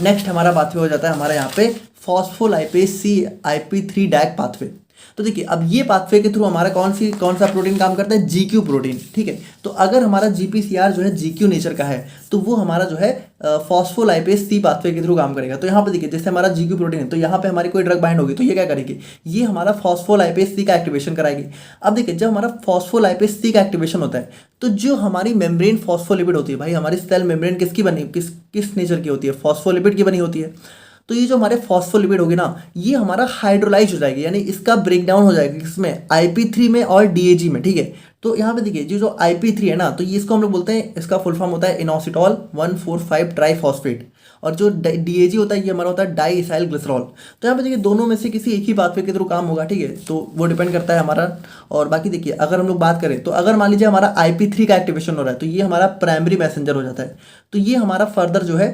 नेक्स्ट हमारा पाथवे हो जाता है हमारा यहाँ पे फॉस्फोलाइपेज CYP3 डैक पाथवे। तो देखिए अब ये पाथवे के थ्रू हमारा कौन सा प्रोटीन काम करता है, जीक्यू प्रोटीन, ठीक है। तो अगर हमारा GPCR जो है जीक्यू नेचर का है, तो वो हमारा जो है फॉस्फोलाइपेज C पाथवे के थ्रू काम करेगा। तो यहाँ पे देखिए जैसे हमारा जीक्यू प्रोटीन है, तो यहाँ पे हमारी कोई ड्रग बाइंड होगी तो ये क्या करेगी, ये हमारा फॉस्फोलाइपेज C का एक्टिवेशन कराएगी। अब देखिए जब हमारा फॉस्फोलाइपेज C का एक्टिवेशन होता है, तो जो हमारी मेम्ब्रेन फॉस्फोलिपिड होती है, भाई हमारी सेल मेम्ब्रेन किसकी बनी, किस नेचर की होती है, फॉस्फोलिपिड की बनी होती है। तो ये जो हमारे फॉस्फोलिपिड होगी ना, ये हमारा हाइड्रोलाइज हो जाएगी, यानी इसका ब्रेक डाउन हो जाएगा किसमें, IP3 में और DAG में, ठीक है। तो यहाँ पे देखिए जो IP3 है ना, तो ये इसको हम लोग बोलते हैं, इसका फुल फॉर्म होता है इनोसिटॉल 1,4,5 ट्राईफॉस्फेट। और जो DAG होता है ये हमारा होता है डाई इसाइल ग्लिसरॉल। तो यहाँ पे देखिए दोनों में से किसी एक ही पाथवे के थ्रू काम होगा, ठीक है। तो वो डिपेंड करता है हमारा। और बाकी देखिए अगर हम लोग बात करें, तो अगर मान लीजिए हमारा IP3 का एक्टिवेशन हो रहा है, तो ये हमारा प्राइमरी मैसेंजर हो जाता है। तो ये हमारा फर्दर जो है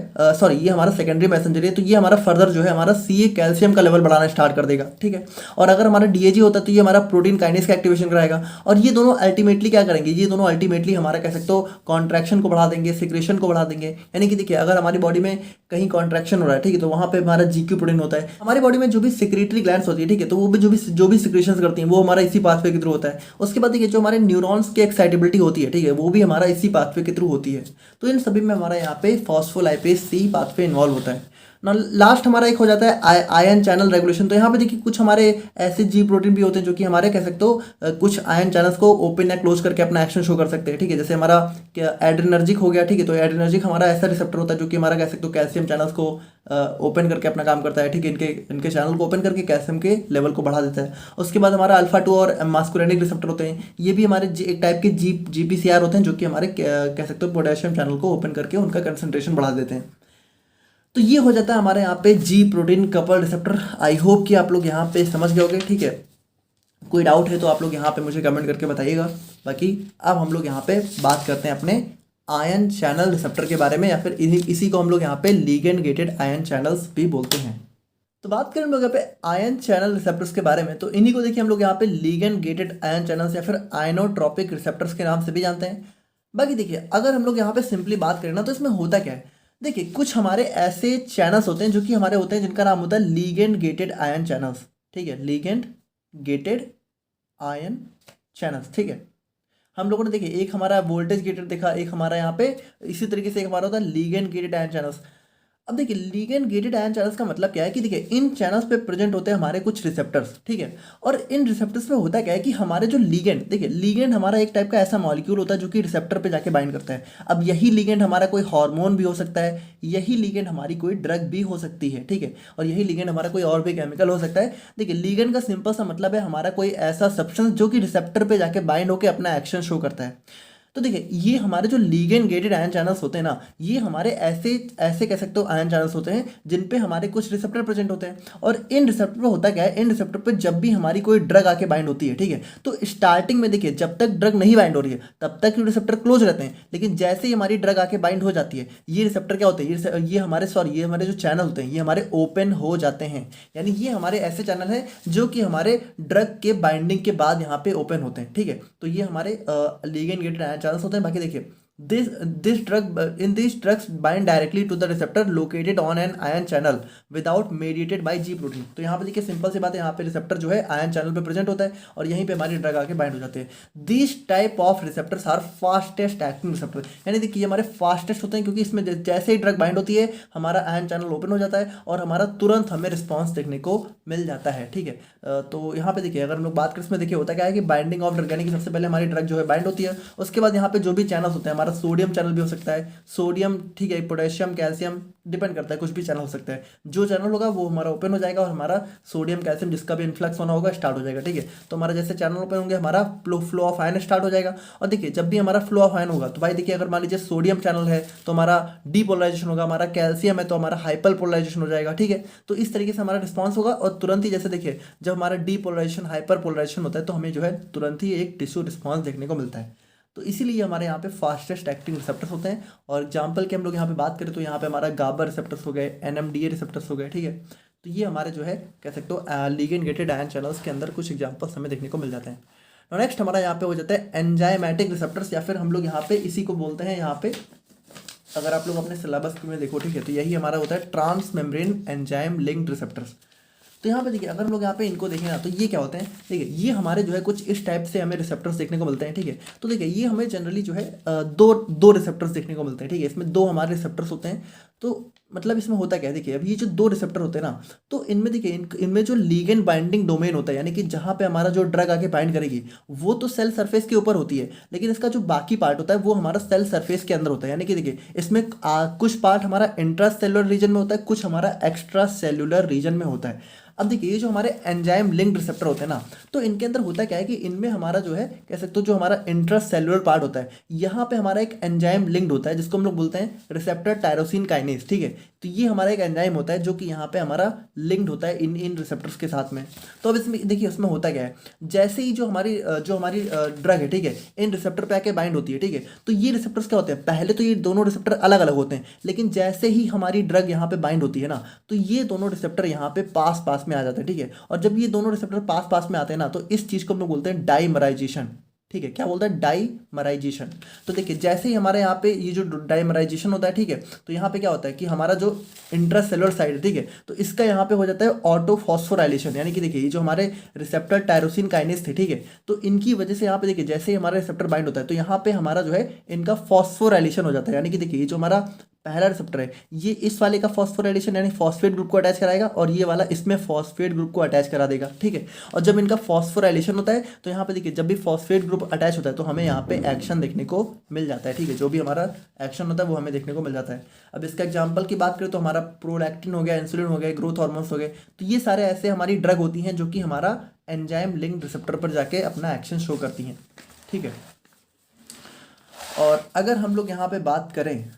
ये हमारा सेकेंडरी मैसेंजर है, तो ये हमारा फर्दर जो है हमारा CA कैल्शियम का लेवल बढ़ाना स्टार्ट कर देगा, ठीक है। और अगर हमारा DAG होता है तो ये हमारा प्रोटीन काइनेज का एक्टिवेशन कराएगा। और ये दोनों अल्टीमेटली क्या करेंगे, ये दोनों अल्टीमेटली हमारा कह सकते हो कॉन्ट्रैक्शन को बढ़ा देंगे, सिक्रेशन को बढ़ा देंगे। यानी कि देखिए अगर हमारी बॉडी में कहीं कॉन्ट्रैक्शन हो रहा है, ठीक है, तो वहाँ पे हमारा GQ प्रोटीन होता है। हमारी बॉडी में जो भी सिक्रेटरी ग्लैंड्स होती है, ठीक है, तो वो भी जो भी सिक्रेशंस करती हैं वो हमारा इसी पाथवे के थ्रू होता है। उसके बाद देखिए जो हमारे न्यूरॉन्स की एक्साइटेबिलिटी होती है, ठीक है, वो भी हमारा इसी पाथवे के थ्रू होती है। तो इन सभी में हमारा यहाँ पे फॉस्फोलाइपेज C पाथवे इन्वॉल्व होता है ना। लास्ट हमारा एक हो जाता है आयन चैनल रेगुलेशन। तो यहाँ पे देखिए कुछ हमारे ऐसे G प्रोटीन भी होते हैं जो कि हमारे कह सकते हो कुछ आयन चैनल्स को ओपन या क्लोज करके अपना एक्शन शो कर सकते हैं, ठीक है। जैसे हमारा एड्रेनर्जिक हो गया, ठीक है। तो एड्रेनर्जिक हमारा ऐसा रिसेप्टर होता है जो कि हमारा कह सकते हो कैल्शियम चैनल्स को ओपन करके अपना काम करता है, ठीक है। इनके चैनल को ओपन करके कैल्शियम के लेवल को बढ़ा देता है। उसके बाद हमारा अल्फा 2 और मास्कुलिनिक रिसेप्टर होते हैं। ये भी हमारे एक टाइप के GPCR होते हैं जो कि हमारे कह सकते हो पोटेशियम चैनल को ओपन करके उनका कंसंट्रेशन बढ़ा देते हैं। तो ये हो जाता है हमारे यहाँ पे G protein couple receptor. I hope कि आप लोग यहाँ पे समझ गए होंगे, ठीक है। कोई डाउट है तो आप लोग यहाँ पे मुझे कमेंट करके बताइएगा। बाकी अब हम लोग यहाँ पे बात करते हैं अपने आयन चैनल रिसेप्टर के बारे में, या फिर इसी को हम लोग यहाँ पे लिगेंड गेटेड आयन चैनल्स भी बोलते हैं। तो बात करें हम लोग यहाँ पे आयन चैनल रिसेप्टर्स के बारे में, तो इन्हीं को देखिए हम लोग यहाँ पे लिगेंड गेटेड आयन चैनल्स या फिर आयनोट्रोपिक रिसेप्टर्स के नाम से भी जानते हैं। बाकी देखिए अगर हम लोग यहाँ पे सिंपली बात करें ना, तो इसमें होता क्या है, देखिए कुछ हमारे ऐसे चैनल्स होते हैं जो कि हमारे होते हैं जिनका नाम होता है लिगेंड गेटेड आयन चैनल्स, ठीक है। लिगेंड गेटेड आयन चैनल्स, ठीक है। हम लोगों ने देखिए एक हमारा वोल्टेज गेटेड देखा, एक हमारा यहाँ पे इसी तरीके से एक हमारा होता है लिगेंड गेटेड आयन चैनल्स। अब देखिए लिगेंड गेटेड आयन चैनल्स का मतलब क्या है कि देखिए इन चैनल्स पे प्रेजेंट होते हैं हमारे कुछ रिसेप्टर्स, ठीक है। और इन रिसेप्टर्स पे होता क्या है कि हमारे जो लिगेंड, देखिए लिगेंड हमारा एक टाइप का ऐसा मॉलिक्यूल होता है जो कि रिसेप्टर पे जाके बाइंड करता है। अब यही लिगेंड हमारा कोई हार्मोन भी हो सकता है, यही लिगेंड हमारी कोई ड्रग भी हो सकती है, ठीक है। और यही लिगेंड हमारा कोई और भी केमिकल हो सकता है। देखिए लिगेंड का सिंपल सा मतलब है हमारा कोई ऐसा सब्सटेंस जो कि रिसेप्टर पे जाके बाइंड होकर अपना एक्शन शो करता है। तो देखिए ये हमारे जो लिगेंड गेटेड आयन चैनल्स होते हैं ना, ये हमारे ऐसे ऐसे कह सकते हो आयन चैनल्स होते हैं जिन पे हमारे कुछ रिसेप्टर प्रेजेंट होते हैं। और इन रिसेप्टर पे होता क्या है, इन रिसेप्टर पे जब भी हमारी कोई ड्रग आके बाइंड होती है, ठीक है, तो स्टार्टिंग में देखिए जब तक ड्रग नहीं बाइंड हो रही है तब तक ये रिसेप्टर क्लोज रहते हैं। लेकिन जैसे ही हमारी ड्रग आके बाइंड हो जाती है, ये रिसेप्टर क्या होते हैं, ये हमारे जो चैनल होते हैं ये हमारे ओपन हो जाते हैं। यानी ये हमारे ऐसे चैनल हैं जो कि हमारे ड्रग के बाइंडिंग के बाद यहाँ पे ओपन होते हैं, ठीक है। तो ये हमारे लिगेंड गेटेड आयन चैनल्स होते हैं। बाकी देखिए This drug in these drugs bind directly to the receptor located on an ion channel without mediated by G protein। तो यहाँ पे देखिए सिंपल सी बात है, यहाँ पे रिसेप्टर जो है आयन चैनल पे प्रेजेंट होता है और यहीं पे हमारी ड्रग आके बाइंड हो जाते हैं। This type of receptors are fastest acting receptor, यानी देखिए हमारे फास्टेस्ट होते हैं क्योंकि इसमें जैसे ही ड्रग बाइंड होती है हमारा आयन चैनल ओपन हो जाता है और हमारा तुरंत हमें रिस्पॉन्स देखने को मिल जाता है। ठीक है, तो यहाँ पे देखिए अगर हम लोग बात करें इसमें देखिए होता क्या है कि बाइंडिंग ऑफ ड्रग, यानी कि सबसे पहले हमारी ड्रग जो है बाइंड होती है, उसके बाद यहाँ पे जो भी चैनल्स होते हैं, हमारा सोडियम चैनल भी हो सकता है, सोडियम, ठीक है, पोटेशियम, कैल्शियम, डिपेंड करता है, कुछ भी चैनल हो सकता है। जो चैनल होगा वो हमारा ओपन हो जाएगा और हमारा सोडियम कैल्शियम जिसका भी इन्फ्लक्स होना होगा स्टार्ट हो जाएगा। ठीक है, तो हमारा जैसे चैनल ओपन होंगे हमारा फ्लो ऑफ आयन स्टार्ट हो जाएगा। और देखिए जब भी हमारा फ्लो ऑफ आयन होगा तो भाई देखिए अगर मान लीजिए सोडियम चैनल है तो हमारा डीपोलराइजेशन होगा, हमारा कैल्शियम है तो हमारा हाइपर पोलराइजेशन हो जाएगा। ठीक है, तो इस तरीके से हमारा रिस्पॉन्स होगा और तुरंत ही जैसे देखिए जब हमारा डीपोलराइजेशन हाइपर पोलराइजेशन होता है तो हमें जो है तुरंत ही एक टिश्यू रिस्पॉन्स देखने को मिलता है। तो इसीलिए हमारे यहाँ पे फास्टेस्ट एक्टिंग रिसेप्टर्स होते हैं। और एग्जाम्पल की हम लोग यहाँ पे बात करें तो यहाँ पे हमारा गाबा रिसेप्टर्स हो गए, एनएमडीए रिसेप्टर्स हो गए। ठीक है, तो ये हमारे जो है कह सकते हो लिगेंड गेटेड आयन चैनल्स के अंदर कुछ एग्जाम्पल्स हमें देखने को मिल जाते हैं। और नेक्स्ट हमारा यहाँ पे हो जाता है एंजाइमेटिक रिसेप्टर्स, या फिर हम लोग यहाँ पे इसी को बोलते हैं, यहाँ पे अगर आप लोग अपने सिलेबस में देखो, ठीक है, तो यही हमारा होता है transmembrane enzyme linked receptors. तो यहाँ पे देखिए अगर हम लोग यहाँ पे इनको देखें ना तो ये क्या होते हैं, देखिए ये हमारे जो है कुछ इस टाइप से हमें रिसेप्टर्स देखने को मिलते हैं। ठीक है, तो देखिए ये हमें जनरली जो है दो रिसेप्टर्स देखने को मिलते हैं। ठीक है, इसमें दो हमारे रिसेप्टर्स होते हैं। तो मतलब इसमें होता क्या है, देखिए अब ये जो दो रिसेप्टर होते हैं ना, तो इनमें देखिए इनमें जो लीगेंड बाइंडिंग डोमेन होता है, यानी कि जहाँ पे हमारा जो ड्रग आके बाइंड करेगी वो तो सेल सरफेस के ऊपर होती है, लेकिन इसका जो बाकी पार्ट होता है वो हमारा सेल सरफेस के अंदर होता है। यानी कि देखिए इसमें कुछ पार्ट हमारा इंट्रा सेलुलर रीजन में होता है, कुछ हमारा एक्स्ट्रा सेलुलर रीजन में होता है। अब देखिए ये जो हमारे एंजाइम लिंक्ड रिसेप्टर होते हैं ना, तो इनके अंदर होता क्या है कि इनमें हमारा जो है कह सकते हो जो हमारा इंट्रा सेलुलर पार्ट होता है, यहाँ पे हमारा एक एंजाइम लिंक्ड होता है जिसको हम लोग बोलते हैं रिसेप्टर टायरोसिन काइनेज। ठीक है, तो ये हमारा एक एंजाइम होता है जो कि यहाँ पे हमारा लिंक्ड होता है इन रिसेप्टर्स के साथ में। तो अब इसमें देखिए उसमें होता क्या है, जैसे ही जो हमारी ड्रग है, ठीक है, इन रिसेप्टर पे आके बाइंड होती है। ठीक है, तो ये रिसेप्टर्स क्या होते हैं, पहले तो ये दोनों रिसेप्टर अलग अलग होते हैं, लेकिन जैसे ही हमारी ड्रग यहाँ पे बाइंड होती है ना, तो ये दोनों रिसेप्टर यहाँ पे पास पास में आ जाते हैं। ठीक है, और जब ये दोनों रिसेप्टर पास पास में आते हैं ना, तो इस चीज को हम लोग बोलते हैं डाइमराइजेशन। ठीक है, क्या बोलता है, डाइमराइजेशन। तो देखिए जैसे ही हमारे यहाँ पे ये जो डाइमराइजेशन होता है, ठीक है, तो यहाँ पे क्या होता है कि हमारा जो इंट्रासेलुलर साइड है, ठीक है, तो इसका यहाँ पे हो जाता है ऑटोफॉस्फोराइलेशन। यानी कि देखिए ये जो हमारे रिसेप्टर टायरोसिन काइनेज थे, ठीक है, तो इनकी वजह से यहाँ पे देखिए जैसे ही हमारा रिसेप्टर बाइंड होता है तो यहाँ पे हमारा जो है इनका फॉस्फोराइलेशन हो जाता है। यानी कि देखिए ये जो हमारा पहला रिसेप्टर है ये इस वाले का फॉस्फोराइलेशन यानी फॉस्फेट ग्रुप को अटैच कराएगा और ये वाला इसमें फॉस्फेट ग्रुप को अटैच करा देगा। ठीक है, और जब इनका फॉस्फोराइलेशन होता है तो यहाँ पे देखिए जब भी फॉस्फेट ग्रुप अटैच होता है तो हमें यहाँ पे एक्शन देखने को मिल जाता है। ठीक है, जो भी हमारा एक्शन होता है वो हमें देखने को मिल जाता है। अब इसका एग्जाम्पल की बात करें तो हमारा प्रोलैक्टिन हो गया, इंसुलिन हो गया, ग्रोथ हार्मोन्स हो गए, तो ये सारे ऐसे हमारी ड्रग होती हैं जो कि हमारा एंजाइम लिंक्ड रिसेप्टर पर जाके अपना एक्शन शो करती हैं। ठीक है, और अगर हम लोग यहाँ पे बात करें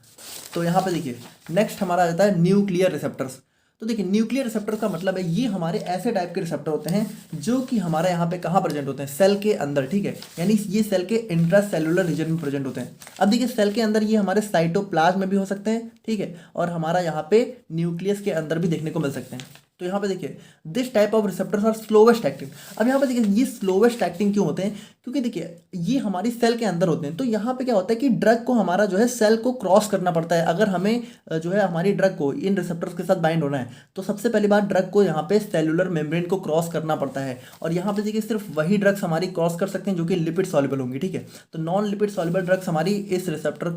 तो यहाँ पे देखिए नेक्स्ट हमारा आ जाता है न्यूक्लियर रिसेप्टर्स। तो देखिए न्यूक्लियर रिसेप्टर का मतलब है ये हमारे ऐसे टाइप के रिसेप्टर होते हैं जो कि हमारे यहाँ पे कहाँ प्रेजेंट होते हैं, सेल के अंदर। ठीक है, यानी ये सेल के इंट्रा सेलुलर रीजन में प्रेजेंट होते हैं। अब देखिए सेल के अंदर ये हमारे साइटोप्लाज्म में भी हो सकते हैं, ठीक है, और हमारा यहाँ पे न्यूक्लियस के अंदर भी देखने को मिल सकते हैं। तो यहाँ पे देखिए this type of receptors are slowest acting. अब यहाँ पे देखिए ये स्लोवेस्ट एक्टिंग क्यों होते हैं, क्योंकि देखिए ये हमारी सेल के अंदर होते हैं। तो यहाँ पे क्या होता है कि ड्रग को हमारा जो है सेल को क्रॉस करना पड़ता है। अगर हमें जो है हमारी ड्रग को इन रिसेप्टर्स के साथ बाइंड होना है तो सबसे पहली बात ड्रग को यहाँ पे सेलुलर मेम्ब्रेन को क्रॉस करना पड़ता है। और यहाँ पे देखिए सिर्फ वही ड्रग्स हमारी क्रॉस कर सकते हैं जो कि लिपिड सॉल्युबल होंगी। ठीक है, तो नॉन लिपिड सॉल्युबल ड्रग्स हमारी इस रिसेप्टर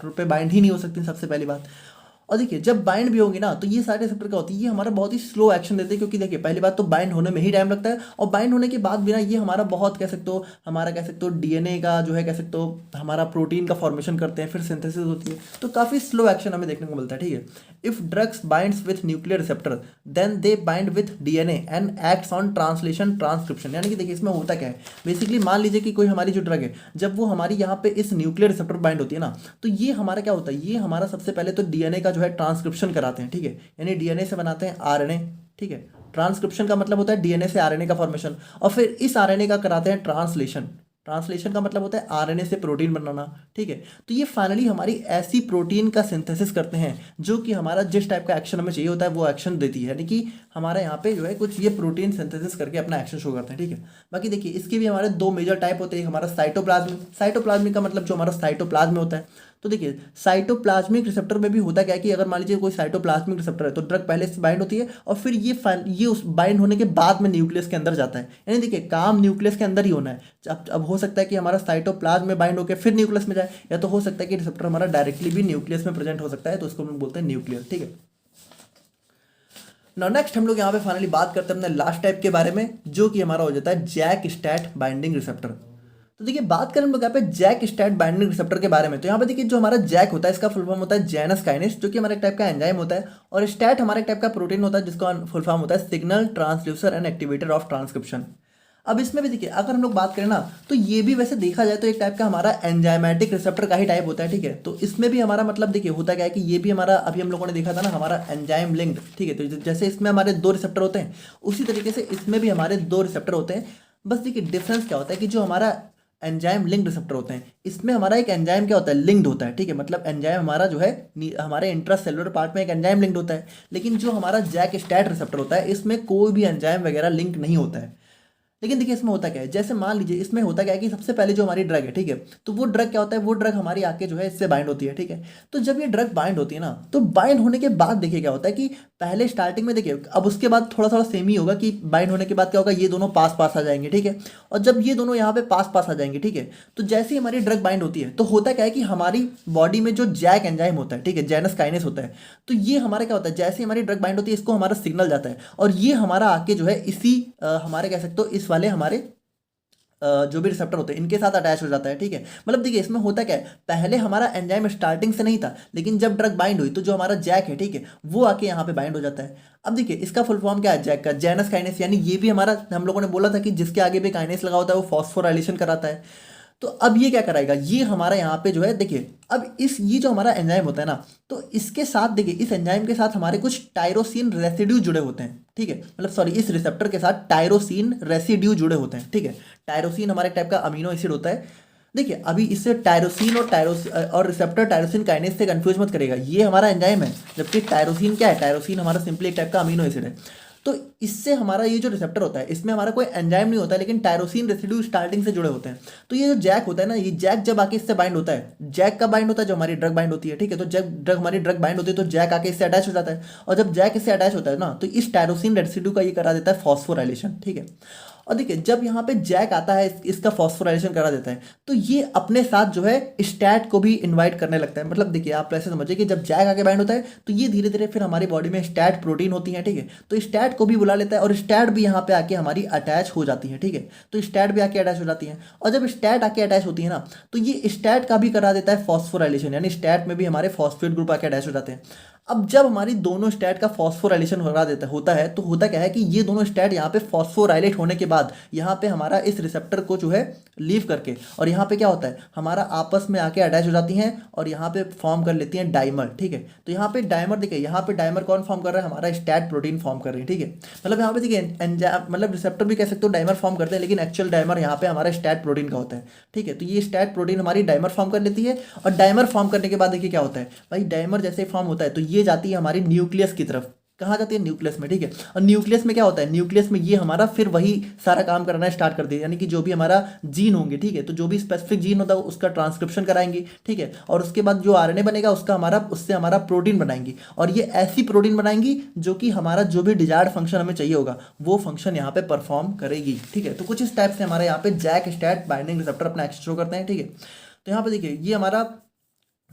पे बाइंड ही नहीं हो सकती सबसे पहली बात। और देखिए जब बाइंड भी होंगे ना तो ये सारे रिसेप्टर क्या होती है, ये हमारा बहुत ही स्लो एक्शन देते हैं, क्योंकि देखिए पहली बात तो बाइंड होने में ही टाइम लगता है और बाइंड होने के बाद भी ना ये हमारा बहुत कह सकते हो हमारा कह सकते हो डीएनए का जो है कह सकते हो हमारा प्रोटीन का फॉर्मेशन करते हैं, फिर सिंथेसिस होती है, तो काफ़ी स्लो एक्शन हमें देखने को मिलता है। ठीक है, if drugs binds with nuclear receptor then they bind with DNA and acts on translation transcription. यानी कि देखिए इसमें होता क्या है, बेसिकली मान लीजिए कि कोई हमारी जो ड्रग है जब वो हमारी यहाँ पे इस न्यूक्लियर रिसेप्टर बाइंड होती है ना, तो ये हमारा क्या होता है, ये हमारा सबसे पहले तो डीएनए का जो है ट्रांसक्रिप्शन कराते हैं। ठीक है, यानी डीएनए से बनाते हैं आरएनए। ठीक है, ट्रांसक्रिप्शन का मतलब होता है डीएनए से आरएनए का फॉर्मेशन, और फिर इस आरएनए का कराते हैं ट्रांसलेशन। ट्रांसलेशन का मतलब होता है आरएनए से प्रोटीन बनाना, ठीक है। तो ये फाइनली हमारी ऐसी प्रोटीन का सिंथेसिस करते हैं जो कि हमारा जिस टाइप का एक्शन हमें चाहिए होता है वो एक्शन देती है, यानी कि हमारा यहाँ पे जो है कुछ ये प्रोटीन सिंथेसिस करके अपना एक्शन शो करते हैं, ठीक है। बाकी देखिए इसके भी हमारे दो मेजर टाइप होते हैं, हमारा साइटोप्लाज्मिक। साइटोप्लाज्मिक का मतलब जो हमारा साइटोप्लाज्म में होता है। तो देखिए साइटोप्लाज्मिक रिसेप्टर में भी होता क्या है कि अगर मान लीजिए कोई साइटोप्लाज्मिक रिसेप्टर है तो ड्रग पहले से बाइंड होती है और फिर ये उस बाइंड होने के बाद में न्यूक्लियस के अंदर जाता है, यानी देखिए काम न्यूक्लियस के अंदर ही होना है। अब हो सकता है कि हमारा साइटोप्लाज्म में बाइंड होकर फिर न्यूक्लियस में जाए, या तो हो सकता है कि रिसेप्टर हमारा डायरेक्टली भी न्यूक्लियस में प्रेजेंट हो सकता है, तो उसको हम बोलते हैं न्यूक्लियर, ठीक है। नाउ नेक्स्ट हम लोग यहाँ पे फाइनली बात करते हैं अपने लास्ट टाइप के बारे में, जो कि हमारा हो जाता है जैक स्टैट बाइंडिंग रिसेप्टर। तो देखिए बात करें हम लोग यहाँ पे जैक स्टैट बाइंडिंग रिसेप्टर के बारे में, तो यहाँ पे देखिए जो हमारा जैक होता है इसका फुल फॉर्म होता है जैनस काइनेस, जो कि हमारे एक टाइप का एंजाइम होता है, और स्टैट हमारे एक टाइप का प्रोटीन होता है जिसका फुल फॉर्म होता है signal transducer and activator of transcription. अब इसमें भी देखिए अगर हम लोग बात करें ना तो ये भी वैसे देखा जाए तो एक टाइप का हमारा एंजाइमेटिक रिसेप्टर का ही टाइप होता है, ठीक है। तो इसमें भी हमारा मतलब देखिए होता क्या है कि ये भी हमारा अभी हम लोगों ने देखा था ना हमारा एंजाइम लिंक्ड, ठीक है। तो जैसे इसमें हमारे दो रिसेप्टर होते हैं उसी तरीके से इसमें भी हमारे दो रिसेप्टर होते हैं। बस देखिए डिफरेंस क्या होता है कि जो हमारा एंजाइम लिंक्ड रिसेप्टर होते हैं इसमें हमारा एक एंजाइम क्या होता है लिंक्ड होता है, ठीक है। मतलब एंजाइम हमारा जो है हमारे इंट्रासेलुलर पार्ट में एक एंजाइम लिंक्ड होता है, लेकिन जो हमारा जैक स्टैट रिसेप्टर होता है इसमें कोई भी एंजाइम वगैरह लिंक नहीं होता है। लेकिन देखिए इसमें होता क्या है, जैसे मान लीजिए इसमें होता क्या है कि सबसे पहले जो हमारी ड्रग है, ठीक है, तो वो ड्रग क्या होता है, वो ड्रग हमारी आके जो है इससे बाइंड होती है, ठीक है। तो जब ये ड्रग बाइंड होती है ना तो बाइंड होने के बाद देखिए क्या होता है कि पहले स्टार्टिंग में देखिए, अब उसके बाद थोड़ा थोड़ा सेम ही होगा कि बाइंड होने के बाद क्या होगा, ये दोनों पास पास आ जाएंगे, ठीक है। और जब ये दोनों यहाँ पे पास पास आ जाएंगे, ठीक है, तो जैसे ही हमारी ड्रग बाइंड होती है तो होता क्या है कि हमारी बॉडी में जो जैक एंजाइम होता है, ठीक है, जैनस काइनेस होता है, तो ये हमारा क्या होता है जैसे ही हमारी ड्रग बाइंड होती है इसको हमारा सिग्नल जाता है और ये हमारा आके जो है इसी हमारे कह सकते हो इस वाले हमारे जो भी रिसेप्टर होते हैं इनके साथ अटैच हो जाता है, ठीक है। मतलब देखिए इसमें होता क्या है, पहले हमारा एंजाइम स्टार्टिंग से नहीं था, लेकिन जब ड्रग बाइंड हुई तो जो हमारा जैक है, ठीक है, वो आके यहाँ पे बाइंड हो जाता है। अब देखिए इसका फुल फॉर्म क्या है जैक का, जैनस काइनेस, यानी ये भी हमारा हम लोगों ने बोला था कि जिसके आगे भी काइनेस लगा होता है वो फॉस्फोराइलेशन कराता है। तो अब ये क्या कराएगा, ये हमारा यहाँ पे जो है देखिए अब इस ये जो हमारा एंजाइम होता है ना तो इसके साथ देखिए इस एंजाइम के साथ हमारे कुछ टायरोसिन रेसिड्यू जुड़े होते हैं, ठीक है। मतलब सॉरी इस रिसेप्टर के साथ टायरोसिन रेसिड्यू जुड़े होते हैं, ठीक है। टायरोसिन हमारे टाइप का अमीनो एसिड होता है। देखिए अभी इससे टायरोसिन और रिसेप्टर टायरोसिन काइनेस से कंफ्यूज मत करेगा, ये हमारा एंजाइम है, जबकि टायरोसिन क्या है, टायरोसिन हमारा सिंपली एक टाइप का अमीनो एसिड है। तो इससे हमारा ये जो रिसेप्टर होता है इसमें हमारा कोई एंजाइम नहीं होता है, लेकिन टायरोसिन रेसिड्यू स्टार्टिंग से जुड़े होते हैं। तो ये जो जैक होता है ना, ये जैक जब आके इससे बाइंड होता है, जैक का बाइंड होता है जो हमारी ड्रग बाइंड होती है, ठीक है। तो जब हमारी ड्रग बाइंड होती है तो जैक आके इससे अटैच हो जाता है, और जब जैक इससे अटैच होता है ना तो इस टायरोसिन रेसिड्यू का ये करा देता है फॉस्फोराइलेशन, ठीक है। और देखिए जब यहाँ पे जैक आता है इसका फॉस्फोराइलेशन करा देता है तो ये अपने साथ जो है स्टैट को भी इनवाइट करने लगता है। मतलब देखिए आप ऐसे समझिए कि जब जैक आके बाइंड होता है तो ये धीरे धीरे फिर हमारी बॉडी में स्टैट प्रोटीन होती है, ठीक है। तो स्टैट को भी बुला लेता है और स्टैट भी यहाँ पे आके हमारी अटैच हो जाती है, ठीक है। तो स्टैट भी आके अटैच हो जाती है, और जब स्टैट आके अटैच होती है ना तो ये स्टैट का भी करा देता है फॉस्फोराइलेशन, यानी स्टैट में भी हमारे फॉस्फेट ग्रुप आके अटैच हो जाते हैं। अब जब हमारी दोनों स्टैट का फॉस्फोराइलेशन होता है तो होता क्या है कि ये दोनों स्टैट यहाँ पे फॉस्फोराइलेट होने के बाद यहाँ पे हमारा इस रिसेप्टर को जो है लीव करके, और यहाँ पे क्या होता है हमारा आपस में आके अटैच हो जाती हैं और यहाँ पे फॉर्म कर लेती हैं डाइमर, ठीक है। तो यहाँ पे डाइमर देखिए, यहाँ पे डाइमर कौन फॉर्म कर रहा है, हमारा स्टैट प्रोटीन फॉर्म कर रही है, ठीक है। मतलब यहाँ पे देखिए मतलब रिसेप्टर भी कह सकते हो डाइमर फॉर्म करते हैं, लेकिन एक्चुअल डाइमर यहाँ पे हमारा स्टैट प्रोटीन का होता है, ठीक है। तो ये स्टैट प्रोटीन हमारी डाइमर फॉर्म कर लेती है, और डाइमर फॉर्म करने के बाद देखिए क्या होता है भाई, डाइमर जैसे फॉर्म होता है तो ये जाती है हमारी न्यूक्लियस की तरफ। कहाँ जाती है, न्यूक्लियस में, ठीक है। और न्यूक्लियस में क्या होता है, न्यूक्लियस में ये हमारा फिर वही सारा काम करना स्टार्ट कर देगा, यानी कि जो भी हमारा जीन होंगे, ठीक है, तो जो भी स्पेसिफिक जीन होता है उसका ट्रांसक्रिप्शन कराएंगे, ठीक है। और उसके बाद जो आरएनए बनेगा उससे हमारा प्रोटीन बनाएंगी, और ये ऐसी प्रोटीन बनाएंगी जो कि हमारा जो भी डिजायर्ड फंक्शन हमें चाहिए होगा वो फंक्शन यहाँ पे परफॉर्म करेगी, ठीक है। तो कुछ इस टाइप से हमारे यहाँ पे जैक स्टैट बाइंडिंग रिसेप्टर अपना एक्शन शो करते हैं, ठीक है। तो यहाँ पे देखिए ये हमारा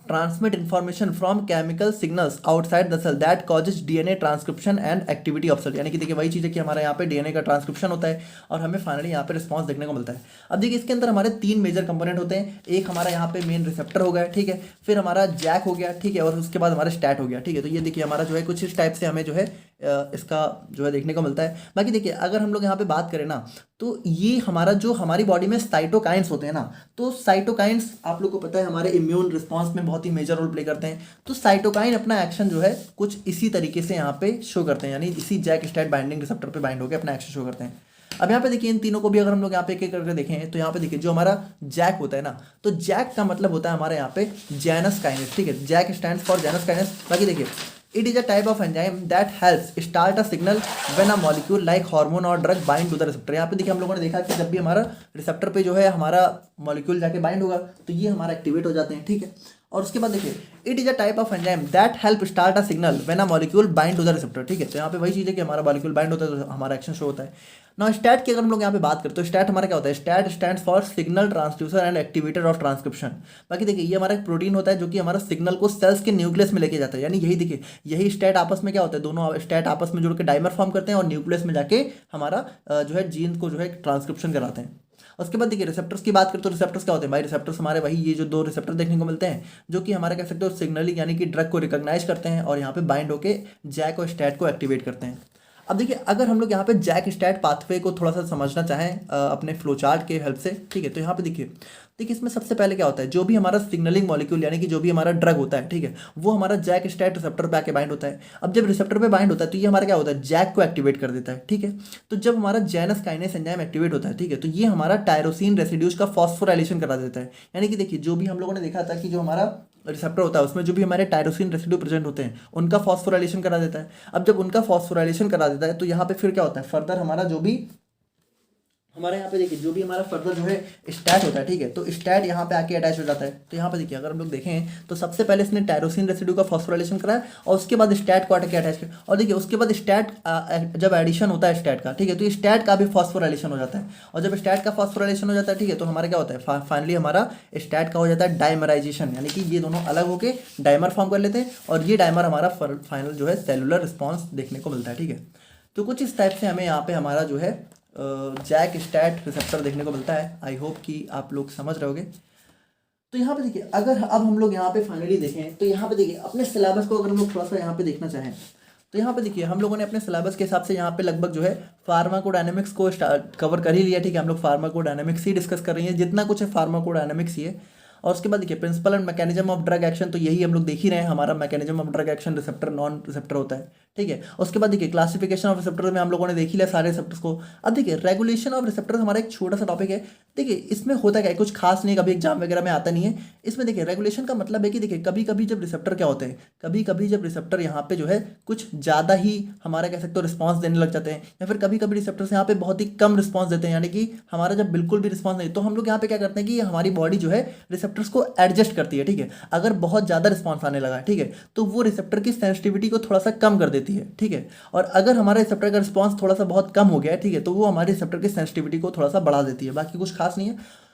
transmit information from chemical signals outside the cell that causes DNA transcription and activity of cell, यानी कि देखिए वही चीज़ है कि हमारे यहाँ पे DNA का ट्रांसक्रिप्शन होता है और हमें फाइनली यहाँ पे रिस्पांस देखने को मिलता है। अब देखिए इसके अंदर हमारे तीन मेजर कंपोनेंट होते हैं, एक हमारा यहाँ पे मेन रिसेप्टर हो गया, ठीक है, फिर हमारा जैक हो गया, ठीक है, और उसके बाद हमारा स्टैट हो गया, ठीक है। तो ये देखिए हमारा जो है कुछ इस टाइप से हमें जो है इसका जो है देखने को मिलता है। बाकी देखिए अगर हम लोग यहाँ पे बात करें ना तो ये हमारा जो हमारी बॉडी में साइटोकाइंस होते हैं ना, तो साइटोकाइंस आप लोग को पता है हमारे इम्यून रिस्पांस में बहुत ही मेजर रोल प्ले करते हैं। तो साइटोकाइन अपना एक्शन जो है कुछ इसी तरीके से यहाँ पे शो करते हैं, यानी इसी जैक स्टैट बाइंडिंग रिसेप्टर पे बाइंड होकर अपना एक्शन शो करते हैं। अब यहाँ पे देखिए इन तीनों को भी अगर हम लोग यहाँ पे एक एक करके देखें तो यहाँ पे देखिए जो हमारा जैक होता है ना, तो जैक का मतलब होता है हमारे यहाँ पे जैनस काइनेस, ठीक है, JAK stand for Janus kinase. बाकी देखिए it is a type of enzyme that helps start a signal when a molecule like hormone और drug bind to the receptor. यहाँ पे देखिए हम लोगों ने देखा कि जब भी हमारा रिसेप्टर पे जो है हमारा मॉलिक्यूल जाके बाइंड होगा तो ये हमारा एक्टिवेट हो जाते हैं, ठीक है। और उसके बाद देखिए it is a type of enzyme that help start a signal when a molecule bind to the receptor, ठीक है। तो यहाँ पे वही चीज़ है कि हमारा मॉलिक्यूल बाइंड होता है तो हमारा एक्शन शो होता है ना। स्टैट की अगर हम लोग यहाँ पे बात करते तो स्टैट हमारा क्या होता है, STAT stand for signal transducer and activator of transcription. बाकी देखिए ये हमारा एक प्रोटीन होता है जो कि हमारा सिग्नल को सेल्स के न्यूक्लियस में लेके जाता है, यानी यही देखिए यही स्टैट आपस में क्या होता है, दोनों स्टैट आपस में जुड़ के डाइमर फॉर्म करते हैं और न्यूक्लियस में जाके हमारा जो है जीन को जो है ट्रांसक्रिप्शन कराते हैं। उसके बाद देखिए रिसेप्टर्स की बात करें तो रिसेप्टर्स क्या होते हैं भाई, रिसेप्टर्स हमारे वही ये जो दो रिसेप्टर देखने को मिलते हैं जो कि हमारे कह सकते हो सिग्नलिंग यानी कि ड्रग को रिकॉग्नाइज करते हैं और यहाँ पे बाइंड होके जैक और स्टैट को एक्टिवेट करते हैं। अब देखिए अगर हम लोग यहाँ पे जैक स्टैट पाथवे को थोड़ा सा समझना चाहें अपने फ्लो चार्ट के हेल्प से, ठीक है, तो यहाँ पे देखिए इसमें सबसे पहले क्या होता है, जो भी हमारा सिग्नलिंग मॉलिक्यूल यानी कि जो भी हमारा ड्रग होता है, ठीक है, वो हमारा जैक स्टैट रिसेप्टर पे आके बाइंड होता है। अब जब रिसेप्टर पे बाइंड होता है तो ये हमारा क्या होता है, जैक को एक्टिवेट कर देता है, ठीक है। तो जब हमारा जैनस काइनेस एंजाइम एक्टिवेट होता है, ठीक है, तो ये हमारा टायरोसिन रेसिड्यूज का फॉस्फोराइलेशन करा देता है। यानी कि देखिए जो भी हम लोगों ने देखा था कि जो हमारा रिसेप्टर होता है उसमें जो भी हमारे टायरोसिन रेसिड्यू प्रेजेंट होते हैं उनका फॉस्फोराइलेशन करा देता है। अब जब उनका फॉस्फोराइलेशन करा देता है तो यहाँ पे फिर क्या होता है, फर्दर हमारा जो भी हमारे यहाँ पे देखिए जो भी हमारा फर्दर जो है स्टैट होता है, ठीक है, तो स्टैट यहाँ पे आके अटैच हो जाता है। तो यहाँ पे देखिए अगर हम लोग देखें तो सबसे पहले इसने टायरोसिन रेसिड्यू का फॉस्फोराइलेशन कराया और उसके बाद स्टैट को आके अटैच किया और देखिए उसके बाद स्टैट जब एडिशन होता है स्टैट का, ठीक है, तो स्टैट का भी फॉस्फोराइलेशन हो जाता है और जब स्टैट का फॉस्फोराइलेशन हो जाता है, ठीक है, तो हमारा क्या होता है, फाइनली हमारा स्टैट का हो जाता है डाइमराइजेशन, यानी कि ये दोनों अलग होकर डाइमर फॉर्म कर लेते हैं और ये डाइमर हमारा फाइनल जो है सेलुलर रिस्पॉन्स देखने को मिलता है, ठीक है। तो कुछ इस टाइप से हमें यहाँ पे हमारा जो है जैक स्टैट रिसेप्टर देखने को मिलता है। आई होप कि आप लोग समझ रहे होगे। तो यहाँ पे देखिए अगर अब हम लोग यहाँ पे फाइनली देखें तो यहाँ पे देखिए अपने सिलेबस को अगर हम लोग थोड़ा सा यहाँ पे देखना चाहें तो यहाँ पे देखिए हम लोगों ने अपने सिलेबस के हिसाब से यहाँ पे लगभग जो है फार्माकोडायनेमिक्स को कवर कर ही लिया, ठीक है। हम लोग फार्माकोडायनेमिक्स ही डिस्कस कर रही हैं, जितना कुछ है फार्माकोडायनेमिक्स ही है। और उसके बाद देखिए principle and mechanism of drug action, तो यही हम लोग देख ही रहे हैं, हमारा mechanism of drug action receptor non receptor होता है, ठीक है। उसके बाद देखिए क्लासिफिकेशन ऑफ रिसेप्टर में हम लोगों ने देख ही लिया सारे रिसेप्टर्स को। अब देखिए रेगुलेशन ऑफ रिसेप्टर हमारा एक छोटा सा टॉपिक है। देखिए इसमें होता क्या है, कुछ खास नहीं, कभी एग्जाम वगैरह में आता नहीं है। इसमें देखिए रेगुलेशन का मतलब है कि देखिए कभी कभी जब रिसेप्टर क्या होते हैं, कभी कभी जब रिसेप्टर यहाँ पे जो है कुछ ज़्यादा ही हमारा कह सकते हो रिस्पॉन्स देने लग जाते हैं या फिर कभी कभी रिसेप्टर्स यहाँ पे बहुत ही कम रिस्पॉन्स देते हैं, यानी कि हमारा जब बिल्कुल भी रिस्पॉन्स नहीं, तो हम लोग यहाँ पे क्या करते हैं कि हमारी बॉडी जो है रिसेप्टर्स को एडजस्ट करती है, ठीक है। अगर बहुत ज़्यादा रिस्पॉन्स आने लगा, ठीक है, तो वो रिसेप्टर की सेंसिटिविटी को थोड़ा सा कम कर देती है, ठीक है। और अगर हमारे रिसेप्टर का रिस्पॉन्स थोड़ा सा बहुत कम हो गया है, ठीक है, तो वो हमारे रिसेप्टर की सेंसिटिविटी को थोड़ा सा बढ़ा देती है, बाकी कुछ खास नहीं है।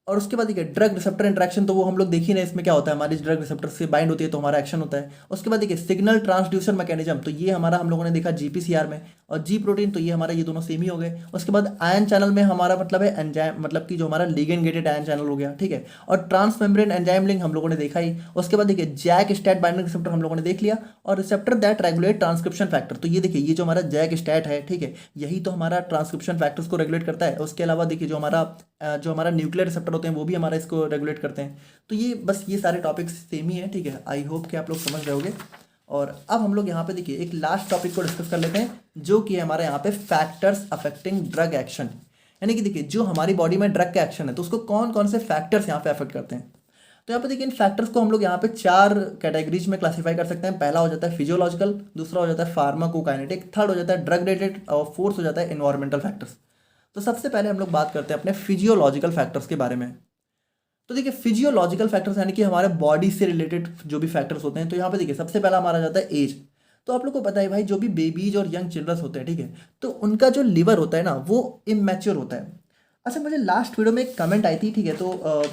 और उसके बाद देखिए ड्रग रिसेप्टर इंटरेक्शन, तो वो हम लोग देख ही रहे हैं, इसमें क्या होता है, हमारी ड्रग रिसेप्टर से बाइंड होती है तो हमारा एक्शन होता है। उसके बाद देखिए सिग्नल ट्रांसड्यूसर मैकेनिज्म, तो ये हमारा हम लोगों ने देखा जीपीसीआर में, और जी प्रोटीन तो ये हमारा ये दोनों सेम ही हो गए। उसके बाद आयन चैनल में हमारा मतलब है एंजाइम, मतलब कि जो हमारा लिगेंड गेटेड आयन चैनल हो गया, ठीक है। और ट्रांसमेम्ब्रेन एंजाइम लिंक हम लोगों ने देखा ही। उसके बाद देखिए जैक स्टैट बाइंडिंग रिसेप्टर हम लोगों ने देख लिया, और receptor that regulate transcription factor, तो ये देखिए ये जो हमारा जैक स्टैट है, ठीक है, यही तो हमारा ट्रांसक्रिप्शन फैक्टर्स को रेगुलेट करता है। उसके अलावा देखिए जो हमारा न्यूक्लियर रिसेप्टर होते हैं वो भी हमारा इसको रेगुलेट करते हैं। तो ये बस ये सारे टॉपिक्स सेम ही है, ठीक है। आई होप कि आप लोग समझ रहे होगे। और अब हम लोग यहाँ पे देखिए एक लास्ट टॉपिक को डिस्कस कर लेते हैं, जो कि है हमारे यहाँ पे फैक्टर्स अफेक्टिंग ड्रग एक्शन, यानी कि देखिए जो हमारी बॉडी में ड्रग का एक्शन है तो उसको कौन कौन से फैक्टर्स यहाँ पे अफेक्ट करते हैं। तो यहाँ पे देखिए इन फैक्टर्स को हम लोग यहाँ पे 4 कैटेगरीज में क्लासीफाई कर सकते हैं। पहला हो जाता है फिजियोलॉजिकल, दूसरा हो जाता है फार्माकोकाइनेटिक, थर्ड हो जाता है ड्रग रिलेटेड, और फोर्थ हो जाता है एनवायरमेंटल फैक्टर्स। तो सबसे पहले हम लोग बात करते हैं अपने फिजियोलॉजिकल फैक्टर्स के बारे में। तो देखिए फिजियोलॉजिकल फैक्टर्स यानी कि हमारे बॉडी से रिलेटेड जो भी फैक्टर्स होते हैं, तो यहाँ पे देखिए सबसे पहला हमारा जाता है एज। तो आप लोग को पता है भाई जो भी बेबीज और यंग चिल्ड्रंस होते हैं, ठीक है, तो उनका जो लिवर होता है ना वो इमेच्योर होता है। अच्छा मुझे लास्ट वीडियो में एक कमेंट आई थी, ठीक है, तो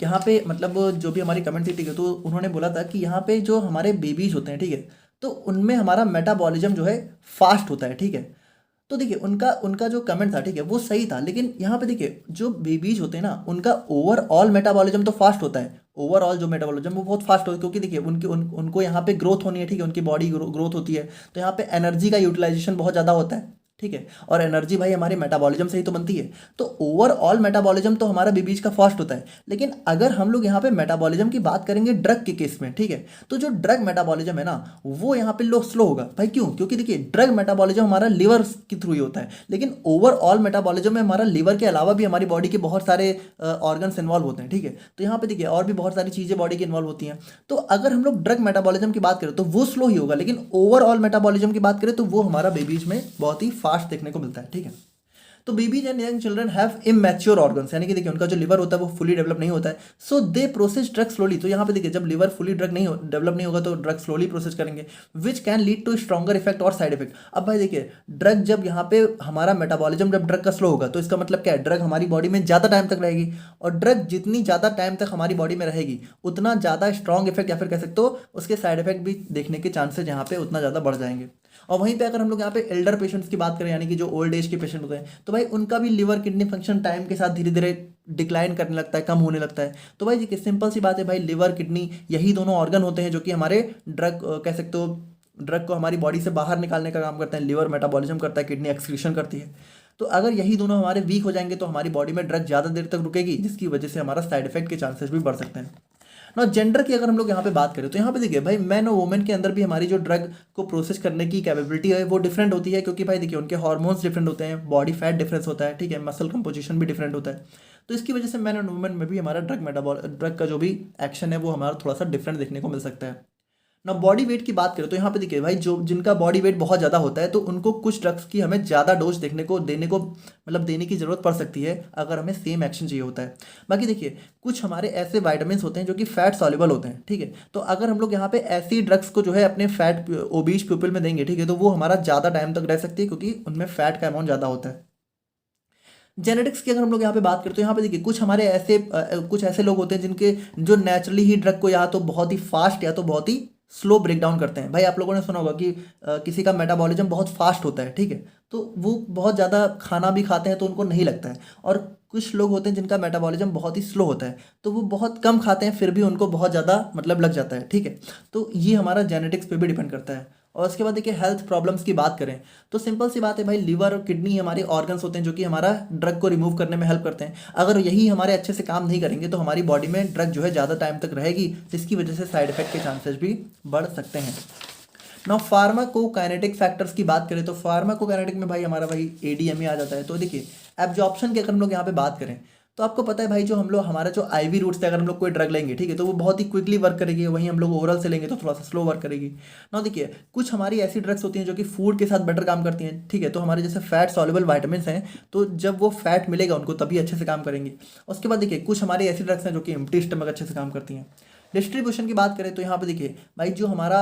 यहाँ पे मतलब जो भी हमारी कमेंट थी, ठीक है, तो उन्होंने बोला था कि यहाँ पे जो हमारे बेबीज होते हैं, ठीक है, तो उनमें हमारा मेटाबॉलिज्म जो है फास्ट होता है, ठीक है। तो देखिए उनका उनका जो कमेंट था, ठीक है, वो सही था, लेकिन यहाँ पे देखिए जो बेबीज होते हैं ना उनका ओवरऑल मेटाबॉलिज्म तो फास्ट होता है, ओवरऑल जो मेटाबॉलिज्म वो बहुत फास्ट होता है, क्योंकि देखिए उनको यहाँ पे ग्रोथ होनी है, ठीक है, उनकी बॉडी ग्रोथ होती है, तो यहाँ पे एनर्जी का यूटिलाइजेशन बहुत ज़्यादा होता है। ठीक है। और एनर्जी भाई हमारे मेटाबॉलिज्म से ही तो बनती है। तो ओवरऑल मेटाबॉलिज्म तो हमारा बीबीज का फास्ट होता है, लेकिन अगर हम लोग यहाँ पे मेटाबॉलिज्म की बात करेंगे ड्रग के केस में, ठीक है, तो जो ड्रग मेटाबॉलिज्म है ना वो यहाँ पे लो स्लो होगा भाई। क्यों? क्योंकि देखिए ड्रग मेटाबॉलिज्म हमारा लिवर के थ्रू ही होता है, लेकिन ओवरऑल मेटाबॉलिज्म में हमारा लिवर के अलावा भी हमारी बॉडी के बहुत सारे ऑर्गन्स इन्वॉल्व होते हैं, ठीक है। तो यहाँ पे देखिए और भी बहुत सारी चीज़ें बॉडी की इन्वॉल्व होती हैं। तो अगर हम लोग ड्रग मेटाबॉलिज्म की बात करें तो वो स्लो ही होगा, लेकिन ओवरऑल मेटाबॉलिज्म की बात करें तो वो हमारा बेबीज में बहुत ही फास्ट देखने को मिलता है, ठीक है। तो babies and young children have immature organs, यानी कि देखिए उनका जो लिवर होता है वो फुली डेवलप नहीं होता है, so they process drug slowly. तो यहाँ पे देखिए जब लिवर फुली ड्रग नहीं डेवलप नहीं होगा तो ड्रग स्लोली प्रोसेस करेंगे, which can lead to stronger effect और साइड इफेक्ट। अब भाई देखिए ड्रग जब यहाँ पे हमारा मेटाबॉलिज्म जब ड्रग का स्लो होगा तो इसका मतलब क्या है, ड्रग हमारी बॉडी में ज़्यादा टाइम तक रहेगी, और ड्रग जितनी ज़्यादा टाइम तक हमारी बॉडी में रहेगी उतना ज़्यादा स्ट्रॉन्ग इफेक्ट या फिर कह सकते हो उसके साइड इफेक्ट भी देखने के चांसेस यहाँ पे उतना ज़्यादा बढ़ जाएंगे। और वहीं पे अगर हम लोग यहाँ पे एल्डर पेशेंट्स की बात करें, यानी कि जो ओल्ड एज के पेशेंट होते हैं, तो भाई उनका भी लिवर किडनी फंक्शन टाइम के साथ धीरे धीरे डिक्लाइन करने लगता है, कम होने लगता है। तो भाई देखिए सिंपल सी बात है भाई, लिवर किडनी यही दोनों ऑर्गन होते हैं जो कि हमारे ड्रग कह सकते हो ड्रग को हमारी बॉडी से बाहर निकालने का काम करते हैं। लिवर मेटाबॉलिज्म करता है, किडनी एक्सक्रीशन करती है। तो अगर यही दोनों हमारे वीक हो जाएंगे तो हमारी बॉडी में ड्रग ज़्यादा देर तक रुकेगी, जिसकी वजह से हमारा साइड इफेक्ट के चांसेस भी बढ़ सकते हैं ना। जेंडर की अगर हम लोग यहाँ पे बात करें तो यहाँ पे देखिए भाई मैन और वुमेन के अंदर भी हमारी जो ड्रग को प्रोसेस करने की कैपेबिलिटी है वो डिफरेंट होती है, क्योंकि भाई देखिए उनके हार्मोन्स डिफरेंट होते हैं, बॉडी फैट डिफरेंस होता है, ठीक है, मसल कंपोजिशन भी डिफरेंट होता है। तो इसकी वजह से मैन और वुमेन में भी हमारा ड्रग का जो भी एक्शन है वो हमारा थोड़ा सा डिफरेंट देखने को मिल सकता है ना। बॉडी वेट की बात करें तो यहाँ पे देखिए भाई जो जिनका बॉडी वेट बहुत ज़्यादा होता है तो उनको कुछ ड्रग्स की हमें ज़्यादा डोज देने की ज़रूरत पड़ सकती है अगर हमें सेम एक्शन चाहिए होता है। बाकी देखिए कुछ हमारे ऐसे वाइटामिन होते हैं जो कि फैट सॉल्युबल होते हैं, ठीक है। तो अगर हम लोग यहाँ पे ऐसी ड्रग्स को जो है अपने फैट ओबीज पीपल में देंगे, ठीक है, तो वो हमारा ज़्यादा टाइम तक रह सकती है क्योंकि उनमें फैट का अमाउंट ज़्यादा होता है। जेनेटिक्स की अगर हम लोग यहाँ पे बात करें तो यहाँ पे देखिए कुछ ऐसे लोग होते हैं जिनके जो नेचुरली ही ड्रग को या तो बहुत ही फास्ट या तो बहुत ही स्लो ब्रेक डाउन करते हैं। भाई आप लोगों ने सुना होगा कि किसी का मेटाबॉलिज्म बहुत फास्ट होता है, ठीक है, तो वो बहुत ज़्यादा खाना भी खाते हैं तो उनको नहीं लगता है। और कुछ लोग होते हैं जिनका मेटाबॉलिज्म बहुत ही स्लो होता है तो वो बहुत कम खाते हैं फिर भी उनको बहुत ज़्यादा मतलब लग जाता है, ठीक है। तो ये हमारा जेनेटिक्स पे भी डिपेंड करता है। और उसके बाद देखिए हेल्थ प्रॉब्लम्स की बात करें तो सिंपल सी बात है भाई, लिवर और किडनी हमारे ऑर्गन्स होते हैं जो कि हमारा ड्रग को रिमूव करने में हेल्प करते हैं। अगर यही हमारे अच्छे से काम नहीं करेंगे तो हमारी बॉडी में ड्रग जो है ज़्यादा टाइम तक रहेगी, जिसकी वजह से साइड इफेक्ट के चांसेस भी बढ़ सकते हैं। नाउ फार्माकोकाइनेटिक फैक्टर्स की बात करें तो फार्माकोकाइनेटिक में भाई हमारा भाई एडीएमए आ जाता है। तो देखिए एब्जॉर्प्शन की अगर हम लोग यहाँ पे बात करें तो आपको पता है भाई जो हम लोग हमारा जो आईवी रूट से अगर हम लोग कोई ड्रग लेंगे, ठीक है, तो वो बहुत ही क्विकली वर्क करेगी, वहीं हम लोग ओरल से लेंगे तो थोड़ा सा स्लो वर्क करेगी ना। देखिए कुछ हमारी ऐसी ड्रग्स होती हैं जो कि फूड के साथ बेटर काम करती हैं, ठीक है, तो हमारे जैसे फैट सॉल्युबल वाइटामिन हैं तो जब वो फैट मिलेगा उनको तभी अच्छे से काम करेंगे। उसके बाद देखिए कुछ हमारी ऐसी ड्रग्स हैं जो कि एम्प्टी स्टमक अच्छे से काम करती हैं। डिस्ट्रीब्यूशन की बात करें तो यहाँ पे देखिए भाई जो हमारा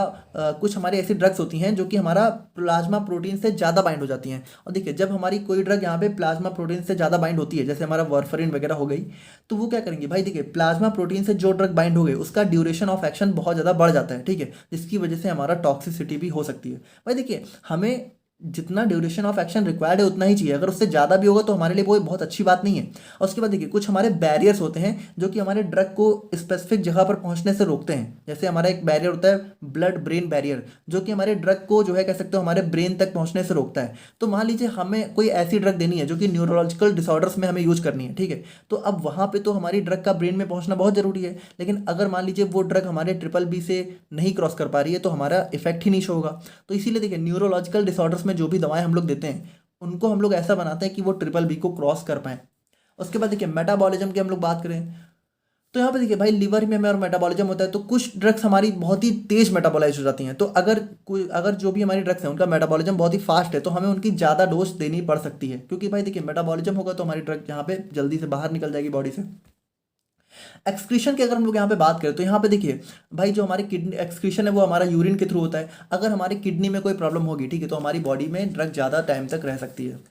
कुछ हमारी ऐसी ड्रग्स होती हैं जो कि हमारा प्लाज्मा प्रोटीन से ज़्यादा बाइंड हो जाती हैं। और देखिए जब हमारी कोई ड्रग यहाँ पे प्लाज्मा प्रोटीन से ज़्यादा बाइंड होती है, जैसे हमारा वारफरिन वगैरह हो गई, तो वो क्या करेंगे भाई, देखिए प्लाज्मा प्रोटीन से जो ड्रग बाइंड हो गई उसका ड्यूरेशन ऑफ एक्शन बहुत ज़्यादा बढ़ जाता है, ठीक है, जिसकी वजह से हमारा टॉक्सिसिटी भी हो सकती है। भाई देखिए हमें जितना ड्यूरेशन ऑफ एक्शन रिक्वायर्ड है उतना ही चाहिए, अगर उससे ज़्यादा भी होगा तो हमारे लिए वो बहुत अच्छी बात नहीं है। और उसके बाद देखिए कुछ हमारे बैरियर्स होते हैं जो कि हमारे ड्रग को स्पेसिफिक जगह पर पहुंचने से रोकते हैं। जैसे हमारा एक बैरियर होता है ब्लड ब्रेन बैरियर, जो कि हमारे ड्रग को जो है कह सकते हो हमारे ब्रेन तक पहुंचने से रोकता है। तो मान लीजिए हमें कोई ऐसी ड्रग देनी है जो कि न्यूरोलॉजिकल डिसऑर्डर्स में हमें यूज करनी है, ठीक है, तो अब वहाँ पर तो हमारी ड्रग का ब्रेन में पहुँचना बहुत ज़रूरी है। लेकिन अगर मान लीजिए वो ड्रग हमारे BBB से नहीं क्रॉस कर पा रही है तो हमारा इफेक्ट ही नहीं शो होगा। तो इसीलिए देखिए न्यूरोलॉजिकल डिसऑर्डर्स में जो भी दवाएं हम लोग देते हैं उनको हम लोग ऐसा बनाते हैं कि वो BBB को क्रॉस कर पाएँ। उसके बाद देखिए मेटाबॉलिज्म की हम लोग बात करें तो यहाँ पे देखिए भाई लिवर में हमारा मेटाबॉलिज्म होता है तो कुछ ड्रग्स हमारी बहुत ही तेज मेटाबॉलाइज हो जाती हैं। तो अगर जो भी हमारी ड्रग्स हैं उनका मेटाबॉलिज्म बहुत ही फास्ट है तो हमें उनकी ज़्यादा डोज देनी पड़ सकती है, क्योंकि भाई देखिए मेटाबॉलिज्म होगा तो हमारी ड्रग यहाँ पे जल्दी से बाहर निकल जाएगी बॉडी से। एक्सक्रीशन की अगर हम लोग यहाँ पे बात करें तो यहाँ पे देखिए भाई जो हमारी किडनी एक्सक्रीशन है वो हमारा यूरिन के थ्रू होता है। अगर हमारी किडनी में कोई प्रॉब्लम होगी, ठीक है, तो हमारी बॉडी में ड्रग ज़्यादा टाइम तक रह सकती है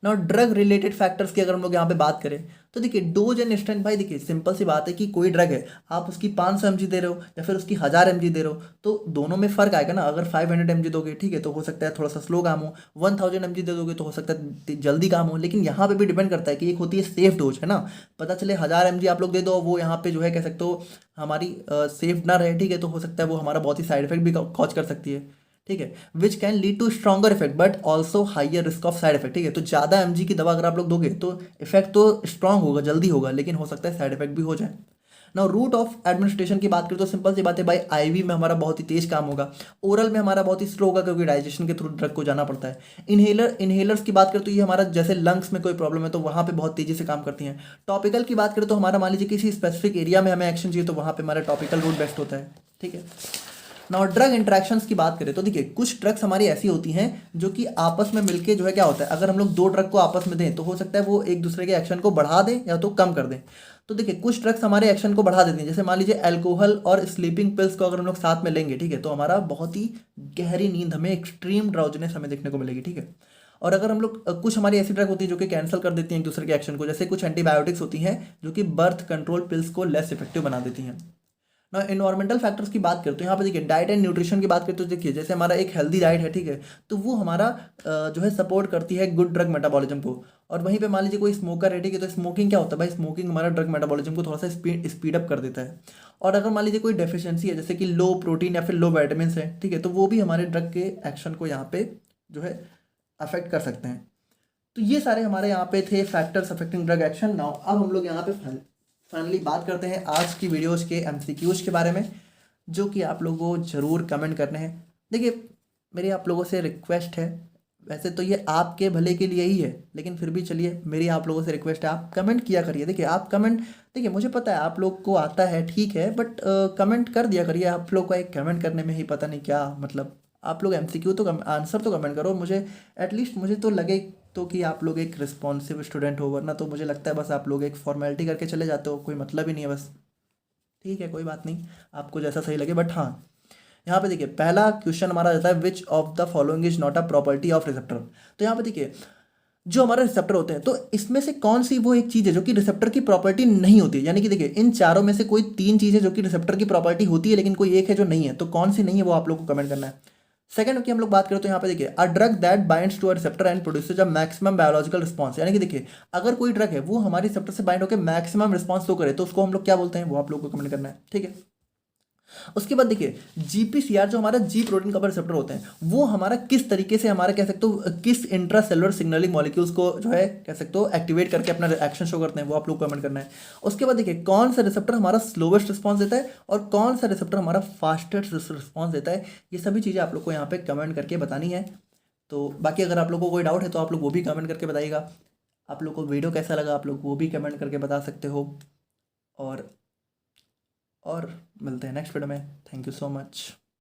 ना। ड्रग रिलेटेड फैक्टर्स की अगर हम लोग यहाँ पे बात करें तो देखिए डोज एंड स्ट्रेंथ, भाई देखिए सिंपल सी बात है कि कोई ड्रग है आप उसकी 500 mg दे रहे हो या फिर उसकी 1000 mg दे रहे हो तो दोनों में फ़र्क आएगा ना। अगर 500 mg दोगे, ठीक है, तो हो सकता है थोड़ा सा स्लो काम हो, 1000 mg दे दोगे तो हो सकता है जल्दी काम हो। लेकिन यहाँ पे भी डिपेंड करता है कि एक होती है सेफ डोज, है ना, पता चले 1000 mg आप लोग दे दो वो यहाँ पे जो है कह सकते हो हमारी सेफ ना रहे, ठीक है, तो हो सकता है वो हमारा बहुत ही साइड इफेक्ट भी कॉज कर सकती है, ठीक है, which can lead to stronger effect but also higher risk of side effect. ठीक है, तो ज़्यादा mg की दवा अगर आप लोग दोगे तो इफेक्ट तो स्ट्रांग होगा, जल्दी होगा, लेकिन हो सकता है साइड इफेक्ट भी हो जाए। ना रूट ऑफ एडमिनिस्ट्रेशन की बात करें तो सिंपल सी बात है भाई, आईवी में हमारा बहुत ही तेज काम होगा, ओरल में हमारा बहुत ही स्लो होगा क्योंकि डाइजेशन के थ्रू ड्रग को जाना पड़ता है। इनहेलर्स की बात करें तो ये हमारा जैसे लंग्स में कोई प्रॉब्लम है तो वहाँ पे बहुत तेजी से काम करती हैं। टॉपिकल की बात करें तो हमारा मान लीजिए किसी स्पेसिफिक एरिया में हमें एक्शन चाहिए तो वहाँ पे हमारा टॉपिकल रूट बेस्ट होता है। ठीक है, ना ड्रग इंटरेक्शंस की बात करें तो देखिए कुछ ड्रग्स हमारी ऐसी होती हैं जो कि आपस में मिलके जो है क्या होता है, अगर हम लोग दो ड्रग को आपस में दें तो हो सकता है वो एक दूसरे के एक्शन को बढ़ा दें या तो कम कर दें। तो देखिए कुछ ड्रग्स हमारे एक्शन को बढ़ा देती हैं, जैसे मान लीजिए अल्कोहल और स्लीपिंग पिल्स को अगर हम लोग साथ में लेंगे, ठीक है, तो हमारा बहुत ही गहरी नींद, हमें एक्सट्रीम ड्राउजीनेस हमें देखने को मिलेगी। ठीक है, और अगर हम लोग कुछ हमारी ऐसी ड्रग होती है जो कि कैंसिल कर देती हैं एक दूसरे के एक्शन को, जैसे कुछ एंटीबायोटिक्स होती हैं जो कि बर्थ कंट्रोल पिल्स को लेस इफेक्टिव बना देती हैं। ना इन्वायरमेंटल फैक्टर्स की बात करें तो यहाँ पे देखिए डाइट एंड न्यूट्रिशन की बात करें तो देखिए जैसे हमारा एक हेल्दी डाइट है, ठीक है, तो वो हमारा जो है सपोर्ट करती है गुड ड्रग मेटाबॉलिज्म को। और वहीं पे मान लीजिए कोई स्मोकर है, ठीक है, तो स्मोकिंग क्या होता है भाई, स्मोकिंग हमारा ड्रग मेटाबॉलिज्म को थोड़ा सा स्पीड अप कर देता है। और अगर मान लीजिए कोई डेफिशिएंसी है जैसे कि लो प्रोटीन या फिर लो विटामिन है, ठीक है, तो वो भी हमारे ड्रग के एक्शन को यहाँ पे जो है अफेक्ट कर सकते हैं। तो ये सारे हमारे यहाँ पे थे factors affecting drug action. Now अब हम लोग यहाँ पे फाइनली बात करते हैं आज की वीडियोज़ के एमसीक्यूज के बारे में, जो कि आप लोगों को ज़रूर कमेंट करने हैं। देखिए मेरी आप लोगों से रिक्वेस्ट है, वैसे तो ये आपके भले के लिए ही है, लेकिन फिर भी चलिए मेरी आप लोगों से रिक्वेस्ट है, आप कमेंट किया करिए। देखिए आप कमेंट, देखिए मुझे पता है आप लोग को आता है, ठीक है, बट कमेंट कर दिया करिए। आप लोग को एक कमेंट करने में ही पता नहीं क्या मतलब, आप लोग एमसीक्यू तो आंसर तो कमेंट करो, मुझे एटलीस्ट मुझे तो लगे तो कि आप लोग एक रिस्पॉन्सिव स्टूडेंट हो, वरना तो मुझे लगता है बस आप लोग एक फॉर्मेलिटी करके चले जाते हो, कोई मतलब ही नहीं है बस। ठीक है कोई बात नहीं, आपको जैसा सही लगे, बट हाँ यहाँ पे देखिए पहला क्वेश्चन हमारा रहता है which of the following is not a property of receptor. तो यहाँ पे देखिए जो हमारे रिसेप्टर होते हैं तो इसमें से कौन सी वो एक चीज़ है जो कि रिसेप्टर की प्रॉपर्टी नहीं होती है, यानी कि देखिए इन चारों में से कोई तीन चीज़ें जो कि रिसेप्टर की प्रॉपर्टी होती है लेकिन कोई एक है जो नहीं है, तो कौन सी नहीं है वो आप लोग को कमेंट करना है। सेकंड की हम लोग बात करें तो यहाँ पे देखिए a drug that binds to a receptor and produces a maximum biological response, यानी कि देखिए अगर कोई ड्रग है वो हमारी रिसेप्टर से बाइंड होकर मैक्सिमम रिस्पांस तो करे तो उसको हम लोग क्या बोलते हैं वो आप लोग को कमेंट करना है। ठीक है, उसके बाद देखिए जीपीसीआर जो हमारा जी प्रोटीन कवर रिसेप्टर होते हैं वो हमारा किस तरीके से हमारा कह सकते हो किस इंट्रासेलुलर सिग्नलिंग मॉलिक्यूल्स को जो है कह सकते हो एक्टिवेट करके अपना एक्शन शो करते हैं, वो आप लोग कमेंट करना है। उसके बाद देखिए कौन सा रिसेप्टर हमारा स्लोवेस्ट रिस्पॉन्स देता है और कौन सा रिसेप्टर हमारा फास्टेस्ट रिस्पॉन्स देता है, ये सभी चीज़ें आप लोग को यहाँ पे कमेंट करके बतानी है। तो बाकी अगर आप लोग को कोई डाउट है तो आप लोग वो भी कमेंट करके बताइएगा। आप लोग को वीडियो कैसा लगा आप लोग वो भी कमेंट करके बता सकते हो। और मिलते हैं नेक्स्ट वीडियो में। Thank you so much.